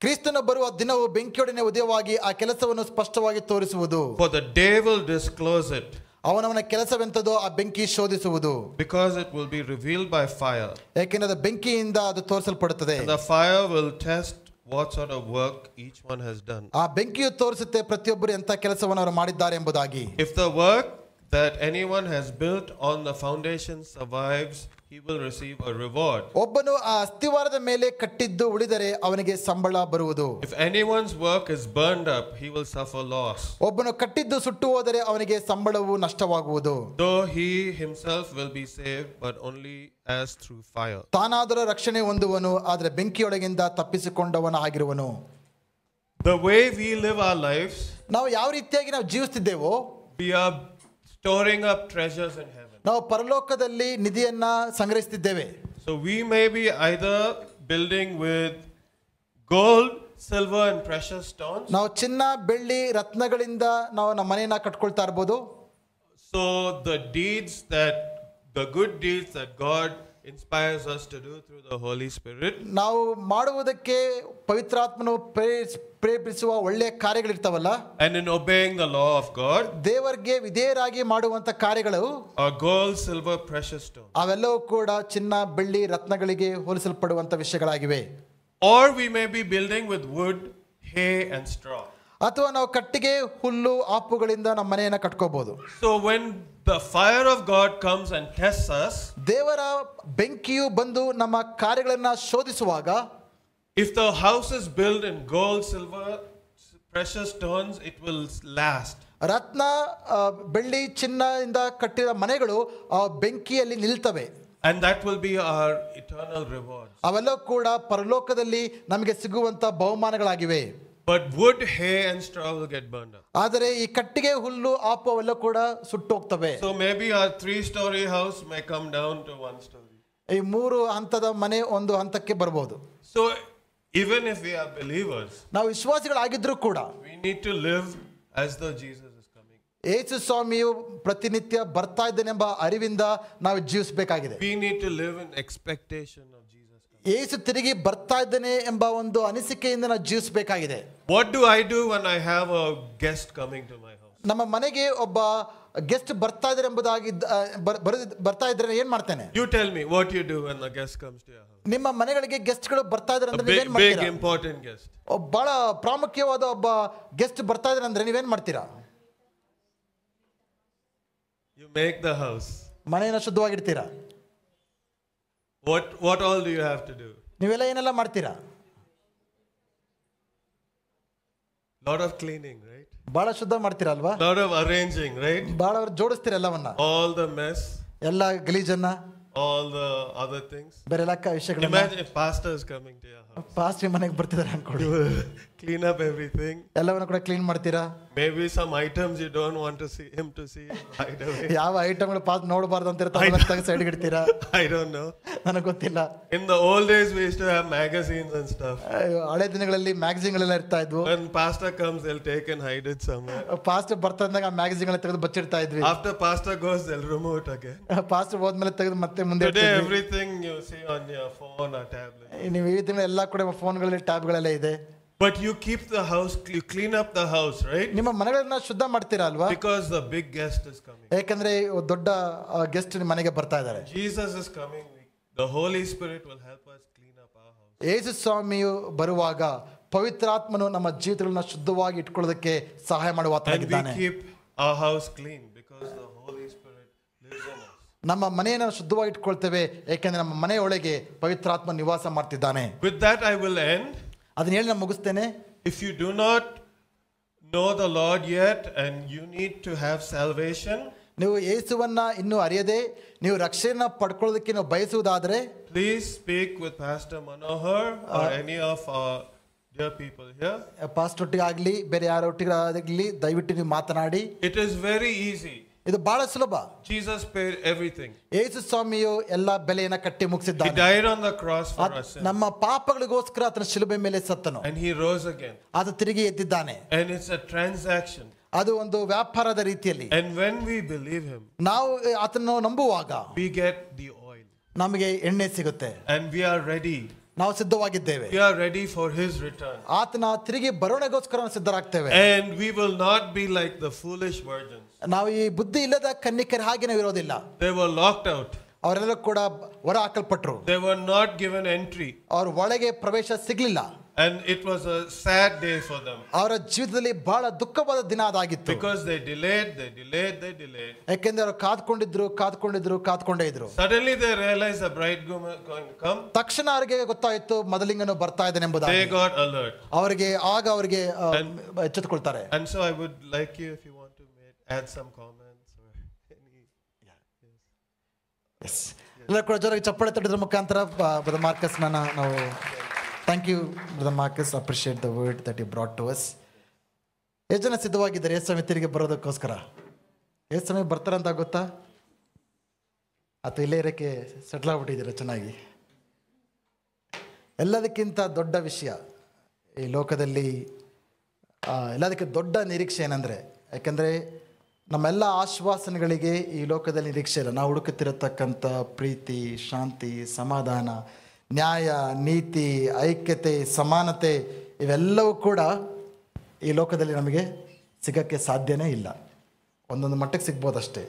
ಕ್ರಿಸ್ತನು ಬರುವ ದಿನವು ಬೆಂಕಿಯೊಡನೆ ಉದಯವಾಗಿ ಆ ಕೆಲಸವನ್ನು ಸ್ಪಷ್ಟವಾಗಿ ತೋರಿಸುವುದು. For the day will disclose it. ಅವನವನ ಕೆಲಸವೆಂತದೋ ಆ ಬೆಂಕಿ ಶೋಧಿಸುವುದು. Because it will be revealed by fire. ಯಾಕೆಂದರೆ ಅದು ಬೆಂಕಿಯಿಂದ ಅದು ತೋರಿಸಲ್ಪಡುತ್ತದೆ. And the fire will test what sort of work each one has done. ಆ ಬೆಂಕಿಯು ತೋರಿಸುತ್ತೆ ಪ್ರತಿಯೊಬ್ಬರು ಎಂತ ಕೆಲಸವನ್ನು ಅವರು ಮಾಡಿದ್ದಾರೆ ಎಂಬುದಾಗಿ. If the work that anyone has built on the foundation survives, he will receive a reward. ಒಬ್ಬನು ಆ ಅಸ್ತಿವಾರದ ಮೇಲೆ ಕಟ್ಟಿದ್ದು ಉಳಿದರೆ ಅವನಿಗೆ ಸಂಬಳ ಬರುವುದು. If anyone's work is burned up, he will suffer loss. ಒಬ್ಬನು ಕಟ್ಟಿದ್ದು ಸುಟ್ಟು ಹೋದರೆ ಅವನಿಗೆ ಸಂಬಳವು ನಷ್ಟವಾಗುವುದು. Though he himself will be saved, but only as through fire. ತಾನಾದರೂ ರಕ್ಷಣೆ ಹೊಂದುವನು, ಆದರೆ ಬೆಂಕಿಯೊಳಗಿಂದ ತಪ್ಪಿಸಿಕೊಂಡವನ ಆಗಿರುವನು. The way we live our lives, ನಾವು ಯಾವ ರೀತಿಯಾಗಿ ನಾವು ಜೀವಿಸುತ್ತಿದ್ದೇವೋ, we are storing up treasures in heaven. ನಾವು ಪರಲೋಕದಲ್ಲಿ ನಿಧಿಯನ್ನ ಸಂಗ್ರಹಿಸುತ್ತಿದ್ದೇವೆ. So we may be either building with gold, silver and precious stones. ನಾವು ಚಿನ್ನ, ಬೆಳ್ಳಿ, ರತ್ನಗಳಿಂದ ನಾವು ನಮ್ಮ ಮನೆಯನ್ನ ಕಟ್ಕೊಳ್ತಾ ಇರಬಹುದು. So the good deeds that God inspires us to do through the Holy Spirit. ನಾವು ಮಾಡುವುದಕ್ಕೆ ಪವಿತ್ರಾತ್ಮನು ಪ್ರೇರೇಪಿಸುವ ಒಳ್ಳೆಯ ಕಾರ್ಯಗಳಿರ್ತಾವಲ್ಲ, and in obeying the law of God, ದೇವರಿಗೆ ವಿಧೇಯರಾಗಿ ಮಾಡುವಂತ ಕಾರ್ಯಗಳು are gold, silver, precious stones. ಅವೆಲ್ಲವೂ ಕೂಡ ಚಿನ್ನ, ಬೆಳ್ಳಿ, ರತ್ನಗಳಿಗೆ ಹೋಲಿಸಲ್ಪಡುವಂತ ವಿಷಯಗಳಾಗಿವೆ. Or we may be building with wood, hay and straw. ಅಥವಾ ನಾವು ಕಟ್ಟಿಗೆ, ಹುಲ್ಲು, ಆಪುಗಳಿಂದ ನಮ್ಮ ಮನೆಯನ್ನ ಕಟ್ಕೋಬಹುದು. So when the fire of God comes and tests us, ದೇವರ ಬೆಂಕಿಯು ಬಂದು ನಮ್ಮ ಕಾರ್ಯಗಳನ್ನ ಶೋಧಿಸುವಾಗ, if the house is built in gold, silver, precious stones, it will last. ರತ್ನ, ಬೆಳ್ಳಿ, ಚಿನ್ನ ಇಂದ ಕಟ್ಟಿದ ಮನೆಗಳು ಆ ಬೆಂಕಿಯಲ್ಲಿ ನಿಲ್ತವೆ. And that will be our eternal reward. ಅವೆಲ್ಲ ಕೂಡ ಪರಲೋಕದಲ್ಲಿ ನಮಗೆ ಸಿಗುವಂತ ಬಹುಮಾನಗಳಾಗಿವೆ. But wood, hay and straw will get burned up. ಆದರೆ ಈ ಕಟ್ಟಿಗೆ, ಹುಲ್ಲು, ಆಪು ಅವೆಲ್ಲ ಕೂಡ ಸುಟ್ಟೋಗ್ತವೆ. So maybe our 3-story house may come down to 1 story. ಈ 3 ಹಂತದ ಮನೆ ಒಂದು ಹಂತಕ್ಕೆ ಬರಬಹುದು. So even if we are believers, ನಾವು ವಿಶ್ವಾಸಿಗಳಾಗಿದ್ರೂ ಕೂಡ we need to live as though Jesus is coming. ಯೇಸು ಸ್ವಾಮಿಯು ಪ್ರತಿನಿತ್ಯ ಬರ್ತಾ ಇದ್ದಾನೆಂಬ ಅರಿವಿಂದ ನಾವು ಜೀವಿಸಬೇಕಾಗಿದೆ. We need to live in expectation of Jesus coming. ಯೇಸು ತಿರುಗಿ ಬರ್ತಾ ಇದ್ದಾನೆ ಎಂಬ ಒಂದು ಅನಿಸಿಕೆಯಿಂದ ನಾವು ಜೀವಿಸಬೇಕಾಗಿದೆ. What do I do when I have a guest coming to my house? ನಮ್ಮ ಮನೆಗೆ ಒಬ್ಬ ಗೆಸ್ಟ್ ಬರ್ತಾ ಇದ್ದಾರೆ ಎಂಬುದಾಗಿ ಬರ್ತಾ ಇದ್ರೆ ಏನ್ ಮಾಡ್ತೇನೆ? You tell me what you do when a guest comes to your house. ನಿಮ್ಮ ಮನೆಗಳಿಗೆ ಗೆಸ್ಟ್ಗಳು ಬರ್ತಾ ಇದ್ದಾರೆ ಅಂದ್ರೆ ನೀವೇನ್ Big ಮಾಡ್ತೀರಾ? important guest. ಬಹಳ ಪ್ರಾಮುಖ್ಯವಾದ ಒಬ್ಬ ಗೆಸ್ಟ್ ಬರ್ತಾ ಇದ್ದಾರೆ ಅಂದ್ರೆ ನೀವೇನ್ ಮಾಡ್ತೀರಾ? You make the house. ಮನೆಯನ್ನ ಶುದ್ಧವಾಗಿಡ್ತೀರಾ? What all do you have to do? ನೀವೆಲ್ಲ ಏನೆಲ್ಲ ಮಾಡ್ತೀರಾ? Lot of cleaning, right? ಬಹಳ ಶುದ್ಧ ಮಾಡ್ತೀರಾ ಅಲ್ವಾ? Lot of arranging, right? ಬಹಳ ಜೋಡಿಸ್ತೀರಾ ಎಲ್ಲವನ್ನ, All the mess, ಎಲ್ಲ ಗಲೀಜನ್ನ, all the other things. ಬೇರೆ ಎಲ್ಲ ವಿಷಯಗಳನ್ನ. Imagine if pastor is coming to your house. ಪಾಸ್ಟ್ರಿ ಮನೆಗೆ ಬರ್ತಿದ್ದಾರೆ ಅನ್ಕೊಳ್ಳಿ. You will clean up everything. ಎಲ್ಲವನ್ನ ಕೂಡ ಕ್ಲೀನ್ ಮಾಡ್ತೀರಾ? Maybe some items you don't want to see him to see right away. ಯಾವ ಐಟಮ್ಗಳು ಪಾಸ್ ನೋಡಬಾರ್ದು ಅಂತ ಇರ್ತಾವೆ, ಸೈಡ್ ಇಡ್ತೀರಾ? I don't know. ನನಗೆ ಗೊತ್ತಿಲ್ಲ. In the old days we used to have magazines and stuff. ಹಳೆ ದಿನಗಳಲ್ಲಿ ಮ್ಯಾಗಝಿನ್ಗಳೆಲ್ಲ ಇರ್ತಾ ಇದ್ವು. When pastor comes they'll take and hide it somewhere. Pastor ಬರ್ತಾ ಇದ್ದಾಗ ಆ ಮ್ಯಾಗಝಿನ್ಗಳನ್ನ ತೆಗೆದು ಬಚ್ಚಿಡ್ತಾ ಇದ್ವಿ. After pastor goes they'll remove it again. Pastor ಹೋದ್ಮೇಲೆ ತೆಗೆದು ಮತ್ತೆ ಮುಂದೆ Today everything you see on your phone or tablet. ನೀವು ಈ ದಿನ ಎಲ್ಲ ಕೂಡ ಫೋನ್ಗಳಲ್ಲಿ ಟ್ಯಾಬ್ಗಳೆಲ್ಲ ಇದೆ. But you keep the house, you clean up the house, right? ನಿಮ್ಮ ಮನೆಗಳನ್ನ ಶುದ್ಧ ಮಾಡ್ತೀರಾ ಅಲ್ವಾ? Because the big guest is coming. ಯಾಕಂದ್ರೆ ದೊಡ್ಡ ಗೆಸ್ಟ್ ನಿಮ್ಮ ಮನೆಗೆ ಬರ್ತಾ ಇದ್ದಾರೆ. Jesus is coming. The Holy Spirit will help us clean up our house. ಯೇಸು ಸ್ವಾಮಿಯು ಬರುವಾಗ ಪವಿತ್ರಾತ್ಮನು ನಮ್ಮ ಜೀವಿತಗಳನ್ನ ಶುದ್ಧವಾಗಿ ಇಟ್ಕೊಳ್ಳೋದಕ್ಕೆ ಸಹಾಯ ಮಾಡುವ ಆತನಾಗಿದ್ದಾನೆ. And we keep our house clean because the Holy Spirit lives in us. ನಮ್ಮ ಮನೆಯನ್ನು ಶುದ್ಧವಾಗಿ ಇಟ್ಕೊಳ್ತೇವೆ ಯಾಕೆಂದ್ರೆ ನಮ್ಮ ಮನೆಯೊಳಗೆ ಪವಿತ್ರಾತ್ಮ ನಿವಾಸ ಮಾಡ್ತಿದ್ದಾನೆ. With that I will end. ಅದನ್ನ ಹೇಳಿ ನಾನು ಮುಗಿಸ್ತೇನೆ. If you do not know the Lord yet and you need to have salvation, ನೀವು ಯೇಸುವನ್ನ ಇನ್ನೂ ಅರಿಯದೆ ನೀವು ರಕ್ಷಣೆಯನ್ನು ಪಡ್ಕೊಳ್ಳೋದಕ್ಕೆ ನೀವು ಬಯಸುವುದಾದರೆ, please speak with Pastor Manohar or any of our dear people here. Pastor ಒಟ್ಟಿಗೆ ಆಗಲಿ ಬೇರೆ ಯಾರೊಟ್ಟಿಗೆ ಆಗಲಿ ದಯವಿಟ್ಟು ನೀವು ಮಾತನಾಡಿ. It is very easy. ಇದು ಬಹಳ ಸುಲಭ. Jesus paid everything. ಯೇಸು ಸ್ವಾಮಿಯು ಎಲ್ಲ ಬೆಲೆಯನ್ನು ಕಟ್ಟಿ ಮುಗಿಸಿದ್ದಾನೆ. He died on the cross for us. ನಮ್ಮ ಪಾಪಗಳಿಗೋಸ್ಕರ ಆತನ ಶಿಲುಬೆ ಮೇಲೆ ಸತ್ತನು. And he rose again. ಆತ ತಿರುಗಿ ಎದ್ದಿದ್ದಾನೆ. And it's a transaction. ಅದು ಒಂದು ವ್ಯಾಪಾರದ ರೀತಿಯಲ್ಲಿ. And when we believe him, ನಾವು ಆತನನ್ನು ನಂಬುವಾಗ we get the oil. ನಮಗೆ ಎಣ್ಣೆ ಸಿಗುತ್ತೆ. And we are ready ನಾವು ಸಿದ್ಧವಾಗಿದ್ದೇವೆ. We are ready for his return. ಆತನ ತಿರುಗಿ ಬರೋಣಗೋಸ್ಕರ ನಾವು ಸಿದ್ಧರಾಗ್ತೇವೆ. And we will not be like the foolish virgins. ನಾವು ಈ ಬುದ್ಧಿ ಇಲ್ಲದ ಕನ್ನಿಕೆಯರ ಹಾಗೆ ನಾವು ಇರೋದಿಲ್ಲ. They were locked out. ಅವರೆಲ್ಲ ಕೂಡ ಹೊರ ಹಾಕಲ್ಪಟ್ರು. They were not given entry. ಅವ್ರ ಒಳಗೆ ಪ್ರವೇಶ ಸಿಗ್ಲಿಲ್ಲ. And it was a sad day for them. ಅವರ ಜೀವಿತದಲ್ಲಿ ಬಹಳ ದುಃಖವಾದ ದಿನ ಅದಾಗಿತ್ತು. Because they delayed. ಯಾಕೆಂದ್ರೆ ಅವರು ಕಾದ್ಕೊಂಡೇ ಇದ್ರು. Suddenly they realized the bridegroom is going to come. ತಕ್ಷಣ ಅವರಿಗೆ ಗೊತ್ತಾಯಿತು ಮದಲಿಂಗನು ಬರ್ತಾ ಇದ್ದಾನೆ ಎಂಬುದಾಗಿ. They got alert. ಅವರಿಗೆ ಎಚ್ಚೆತ್ತುಕೊಳ್ತಾರೆ. And so I would like you, if you want to add some comments or any. Yes. ಎಲ್ಲ ಕೂಡ ಜೋರಾಗಿ ಚಪ್ಪಾಳೆ ತಟ್ಟಿದ್ರ ಮುಖಾಂತರ ಬ್ರದರ್ ಮಾರ್ಕಸ್ ನಾವು thank you brother Marcus, appreciate the word that you brought to us. ಎಷ್ಟು ಜನ ಸಿದ್ಧವಾಗಿದ್ದಾರೆ ಯೇಸು ಸ್ವಾಮಿ ತಿರುಗಿ ಬರೋದಕ್ಕೋಸ್ಕರ? ಯೇಸು ಸ್ವಾಮಿ ಬರ್ತಾರಂತ ಗೊತ್ತಾ ಅಥವಾ ಇಲ್ಲೇ ಇರೋಕ್ಕೆ ಸೆಟ್ಲ್ ಆಗ್ಬಿಟ್ಟಿದ್ದೀರಾ ಚೆನ್ನಾಗಿ? ಎಲ್ಲದಕ್ಕಿಂತ ದೊಡ್ಡ ವಿಷಯ ಈ ಲೋಕದಲ್ಲಿ, ಎಲ್ಲದಕ್ಕೆ ದೊಡ್ಡ ನಿರೀಕ್ಷೆ ಏನಂದರೆ, ಯಾಕೆಂದರೆ ನಮ್ಮೆಲ್ಲ ಆಶ್ವಾಸನೆಗಳಿಗೆ ಈ ಲೋಕದಲ್ಲಿ ನಿರೀಕ್ಷೆ ಇಲ್ಲ. ನಾವು ಹುಡುಕುತ್ತಿರತಕ್ಕಂಥ ಪ್ರೀತಿ, ಶಾಂತಿ, ಸಮಾಧಾನ, ನ್ಯಾಯ, ನೀತಿ, ಐಕ್ಯತೆ, ಸಮಾನತೆ ಇವೆಲ್ಲವೂ ಕೂಡ ಈ ಲೋಕದಲ್ಲಿ ನಮಗೆ ಸಿಗೋಕ್ಕೆ ಸಾಧ್ಯನೇ ಇಲ್ಲ. ಒಂದೊಂದು ಮಟ್ಟಕ್ಕೆ ಸಿಗ್ಬೋದಷ್ಟೇ.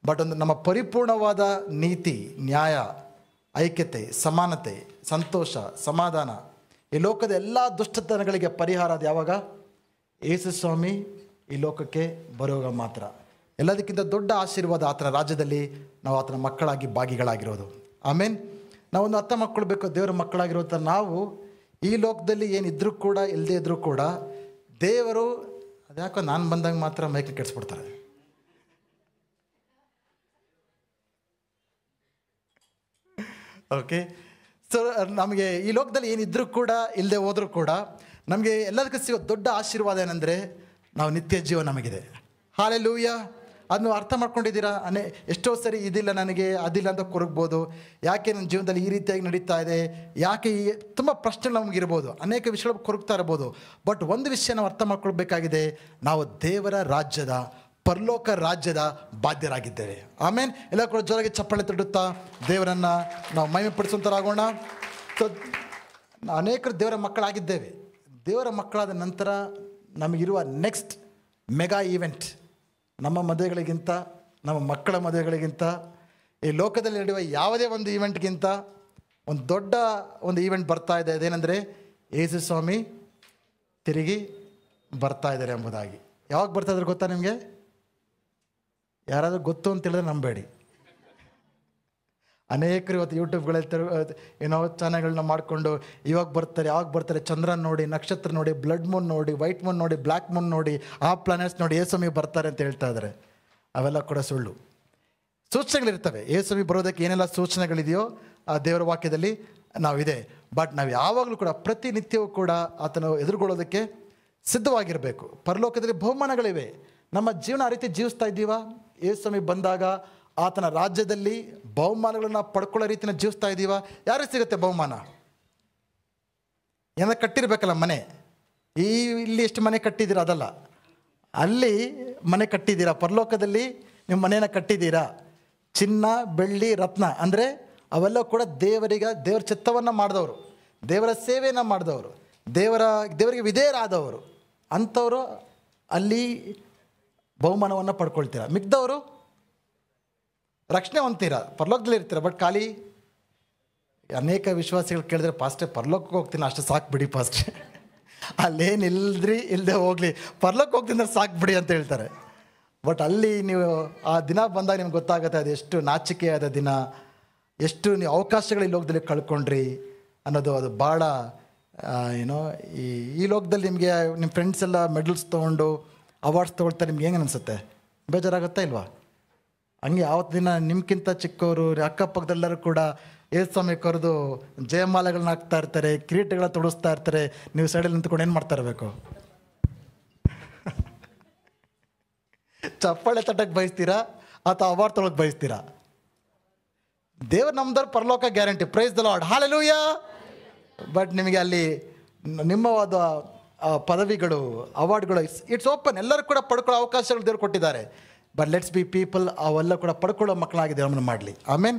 ಬಟ್ ಒಂದು ನಮ್ಮ ಪರಿಪೂರ್ಣವಾದ ನೀತಿ, ನ್ಯಾಯ, ಐಕ್ಯತೆ, ಸಮಾನತೆ, ಸಂತೋಷ, ಸಮಾಧಾನ, ಈ ಲೋಕದ ಎಲ್ಲ ದುಷ್ಟತನಗಳಿಗೆ ಪರಿಹಾರ ಅದು ಯಾವಾಗ? ಯೇಸು ಸ್ವಾಮಿ ಈ ಲೋಕಕ್ಕೆ ಬರುವಾಗ ಮಾತ್ರ. ಎಲ್ಲದಕ್ಕಿಂತ ದೊಡ್ಡ ಆಶೀರ್ವಾದ ಆತನ ರಾಜ್ಯದಲ್ಲಿ ನಾವು ಆತನ ಮಕ್ಕಳಾಗಿ ಭಾಗಿಗಳಾಗಿರೋದು. ಆಮೇನ್. ನಾವೊಂದು ಅರ್ಥ ಮಾಡ್ಕೊಳ್ಬೇಕು, ದೇವರ ಮಕ್ಕಳಾಗಿರೋಂಥ ನಾವು ಈ ಲೋಕದಲ್ಲಿ ಏನಿದ್ರೂ ಕೂಡ ಇಲ್ಲದೇ ಇದ್ರೂ ಕೂಡ ದೇವರು ಅದ್ಯಾಕೋ ನಾನು ಬಂದಾಗ ಮಾತ್ರ ಮೈಕ್ ಕೆಡಿಸ್ಬಿಡ್ತಾರೆ. ಓಕೆ, ಸೊ ನಮಗೆ ಈ ಲೋಕದಲ್ಲಿ ಏನಿದ್ರೂ ಕೂಡ ಇಲ್ಲದೆ ಹೋದರೂ ಕೂಡ ನಮಗೆ ಎಲ್ಲದಕ್ಕೂ ಸಿಗೋ ದೊಡ್ಡ ಆಶೀರ್ವಾದ ಏನಂದರೆ ನಾವು ನಿತ್ಯ ಜೀವ ನಮಗಿದೆ. ಹಾಲೆಲೂಯ. ಅದನ್ನು ಅರ್ಥ ಮಾಡ್ಕೊಂಡಿದ್ದೀರಾ? ಎಷ್ಟೋ ಸರಿ ಇದಿಲ್ಲ ನನಗೆ, ಅದಿಲ್ಲ ಅಂತ ಕೊರಗ್ಬೋದು. ಯಾಕೆ ನನ್ನ ಜೀವನದಲ್ಲಿ ಈ ರೀತಿಯಾಗಿ ನಡೀತಾ ಇದೆ, ಯಾಕೆ ತುಂಬ ಪ್ರಶ್ನೆಗಳು ನಮಗಿರ್ಬೋದು, ಅನೇಕ ವಿಷಯಗಳು ಕೊರಗ್ತಾ ಇರ್ಬೋದು. ಬಟ್ ಒಂದು ವಿಷಯ ನಾವು ಅರ್ಥ ಮಾಡ್ಕೊಳ್ಬೇಕಾಗಿದೆ, ನಾವು ದೇವರ ರಾಜ್ಯದ, ಪರಲೋಕ ರಾಜ್ಯದ ಬಾಧ್ಯರಾಗಿದ್ದೇವೆ. ಆಮೇಲೆ ಎಲ್ಲ ಕೂಡ ಜೋರಾಗಿ ಚಪ್ಪಾಳೆ ತಟ್ಟುತ್ತಾ ದೇವರನ್ನು ನಾವು ಮಹಿಮೆ ಪಡಿಸುವಂಥರಾಗೋಣ. ಸೊ ಅನೇಕರು ದೇವರ ಮಕ್ಕಳಾಗಿದ್ದೇವೆ. ದೇವರ ಮಕ್ಕಳಾದ ನಂತರ ನಮಗಿರುವ ನೆಕ್ಸ್ಟ್ ಮೆಗಾ ಈವೆಂಟ್, ನಮ್ಮ ಮದುವೆಗಳಿಗಿಂತ, ನಮ್ಮ ಮಕ್ಕಳ ಮದುವೆಗಳಿಗಿಂತ, ಈ ಲೋಕದಲ್ಲಿ ನಡೆಯುವ ಯಾವುದೇ ಒಂದು ಈವೆಂಟ್ಗಿಂತ ಒಂದು ದೊಡ್ಡ ಒಂದು ಈವೆಂಟ್ ಬರ್ತಾ ಇದೆ. ಅದೇನೆಂದರೆ ಯೇಸು ಸ್ವಾಮಿ ತಿರುಗಿ ಬರ್ತಾ ಇದ್ದಾರೆ ಎಂಬುದಾಗಿ. ಯಾವಾಗ ಬರ್ತಾ ಇದ್ದಾರೆ ಗೊತ್ತಾ ನಿಮಗೆ? ಯಾರಾದರೂ ಗೊತ್ತು ಅಂತ ಹೇಳಿದ್ರೆ ನಂಬೇಡಿ. ಅನೇಕರು ಇವತ್ತು ಯೂಟ್ಯೂಬ್ಗಳಲ್ಲಿ ಚಾನಲ್ಗಳನ್ನ ಮಾಡಿಕೊಂಡು ಇವಾಗ ಬರ್ತಾರೆ, ಯಾವಾಗ ಬರ್ತಾರೆ, ಚಂದ್ರನ ನೋಡಿ, ನಕ್ಷತ್ರ ನೋಡಿ, ಬ್ಲಡ್ ಮೂನ್ ನೋಡಿ, ವೈಟ್ ಮೂನ್ ನೋಡಿ, ಬ್ಲ್ಯಾಕ್ ಮೂನ್ ನೋಡಿ, ಆ ಪ್ಲಾನೆಟ್ಸ್ ನೋಡಿ ಯೇಸುಸ್ವಾಮಿ ಬರ್ತಾರೆ ಅಂತ ಹೇಳ್ತಾ ಇದ್ದಾರೆ. ಅವೆಲ್ಲ ಕೂಡ ಸುಳ್ಳು. ಸೂಚನೆಗಳಿರ್ತವೆ. ಯೇಸುಸ್ವಾಮಿ ಬರೋದಕ್ಕೆ ಏನೆಲ್ಲ ಸೂಚನೆಗಳಿದೆಯೋ ಆ ದೇವರ ವಾಕ್ಯದಲ್ಲಿ ನಾವಿದೆ. ಬಟ್ ನಾವು ಯಾವಾಗಲೂ ಕೂಡ ಪ್ರತಿನಿತ್ಯವೂ ಕೂಡ ಆತನ ಎದುರುಗೊಳ್ಳೋದಕ್ಕೆ ಸಿದ್ಧವಾಗಿರಬೇಕು. ಪರಲೋಕದಲ್ಲಿ ಬಹುಮಾನಗಳಿವೆ. ನಮ್ಮ ಜೀವನ ಆ ರೀತಿ ಜೀವಿಸ್ತಾ ಇದ್ದೀವಾ? ಯೇಸುಸ್ವಾಮಿ ಬಂದಾಗ ಆತನ ರಾಜ್ಯದಲ್ಲಿ ಬಹುಮಾನಗಳನ್ನ ಪಡ್ಕೊಳ್ಳೋ ರೀತಿನ ಜೀವಿಸ್ತಾ ಇದ್ದೀವಾ? ಯಾರಿಗೆ ಸಿಗುತ್ತೆ ಬಹುಮಾನ? ಏನಾದ್ರು ಕಟ್ಟಿರ್ಬೇಕಲ್ಲ ಮನೆ. ಇಲ್ಲಿ ಎಷ್ಟು ಮನೆ ಕಟ್ಟಿದ್ದೀರಾ ಅದಲ್ಲ, ಅಲ್ಲಿ ಮನೆ ಕಟ್ಟಿದ್ದೀರಾ. ಪರಲೋಕದಲ್ಲಿ ನಿಮ್ಮ ಮನೆಯನ್ನು ಕಟ್ಟಿದ್ದೀರಾ. ಚಿನ್ನ, ಬೆಳ್ಳಿ, ರತ್ನ ಅಂದರೆ ಅವೆಲ್ಲ ಕೂಡ ದೇವರ ಚಿತ್ತವನ್ನು ಮಾಡಿದವರು, ದೇವರ ಸೇವೆಯನ್ನು ಮಾಡಿದವರು, ದೇವರಿಗೆ ವಿಧೇಯರಾದವರು ಅಂಥವರು ಅಲ್ಲಿ ಬಹುಮಾನವನ್ನು ಪಡ್ಕೊಳ್ತೀರಾ. ಮಿಕ್ದವರು ರಕ್ಷಣೆ ಹೊಂದ್ತೀರಾ, ಪರಲೋಕದಲ್ಲಿ ಇರ್ತೀರ. ಬಟ್ ಖಾಲಿ ಅನೇಕ ವಿಶ್ವಾಸಿಗಳು ಕೇಳಿದ್ರೆ, ಪಾಸ್ಟೇ ಪರಲೋಕಕ್ಕೆ ಹೋಗ್ತೀನಿ ಅಷ್ಟು ಸಾಕು ಬಿಡಿ ಪಾಸ್ಟೇ, ಅಲ್ಲೇನಿಲ್ಲದ್ರಿ ಇಲ್ಲದೆ ಹೋಗಲಿ, ಪರಲೋಕಕ್ಕೆ ಹೋಗ್ತೀನಿ ಅಂದ್ರೆ ಸಾಕು ಬಿಡಿ ಅಂತ ಹೇಳ್ತಾರೆ. ಬಟ್ ಅಲ್ಲಿ ನೀವು ಆ ದಿನ ಬಂದಾಗ ನಿಮ್ಗೆ ಗೊತ್ತಾಗುತ್ತೆ ಅದು ಎಷ್ಟು ನಾಚಿಕೆಯಾದ ದಿನ, ಎಷ್ಟು ನೀವು ಅವಕಾಶಗಳು ಈ ಲೋಕದಲ್ಲಿ ಕಳ್ಕೊಂಡ್ರಿ ಅನ್ನೋದು. ಅದು ಭಾಳ ಈ ಲೋಕದಲ್ಲಿ ನಿಮಗೆ ನಿಮ್ಮ ಫ್ರೆಂಡ್ಸ್ ಎಲ್ಲ ಮೆಡಲ್ಸ್ ತೊಗೊಂಡು ಅವಾರ್ಡ್ಸ್ ತೊಗೊಳ್ತಾರೆ, ನಿಮ್ಗೆ ಹೆಂಗೆ ಅನಿಸುತ್ತೆ? ಬೇಜಾರಾಗುತ್ತಾ ಇಲ್ವಾ? ಹಂಗೆ ಯಾವತ್ತು ದಿನ ನಿಮ್ಗಿಂತ ಚಿಕ್ಕವರು ಅಕ್ಕಪಕ್ಕದೆಲ್ಲರೂ ಕೂಡ ಯೇಸುಸ್ವಾಮಿ ಕರೆದು ಜಯಮಾಲೆಗಳನ್ನ ಹಾಕ್ತಾ ಇರ್ತಾರೆ, ಕಿರೀಟಗಳ ತೊಡಿಸ್ತಾ ಇರ್ತಾರೆ. ನೀವು ಸೈಡಲ್ಲಿ ನಿಂತ್ಕೊಂಡು ಏನು ಮಾಡ್ತಾ ಇರಬೇಕು? ಚಪ್ಪಾಳೆ ತಟ್ಟಕ್ಕೆ ಬಯಸ್ತೀರಾ ಅಥವಾ ಅವಾರ್ಡ್ ತೊಗೊಳಕ್ಕೆ ಬಯಸ್ತೀರಾ? ದೇವ್ರು ನಮ್ದವ್ರು ಪರಲೋಕ guarantee. Praise the lord, hallelujah. But ನಿಮಗೆ ಅಲ್ಲಿ ನಿಮ್ಮವಾದ ಪದವಿಗಳು, ಅವಾರ್ಡ್ಗಳು, ಇಟ್ಸ್ ಓಪನ್, ಎಲ್ಲರೂ ಕೂಡ ಪಡ್ಕೊಳ್ಳೋ ಅವಕಾಶಗಳು ದೇವ್ರು ಕೊಟ್ಟಿದ್ದಾರೆ. ಬಟ್ ಲೆಟ್ಸ್ ಬಿ ಪೀಪಲ್, ಅವೆಲ್ಲ ಕೂಡ ಪಡ್ಕೊಳ್ಳೋ ಮಕ್ಕಳಾಗಿ ದೇವರನ್ನು ಮಾಡಲಿ. ಆಮೇನ್.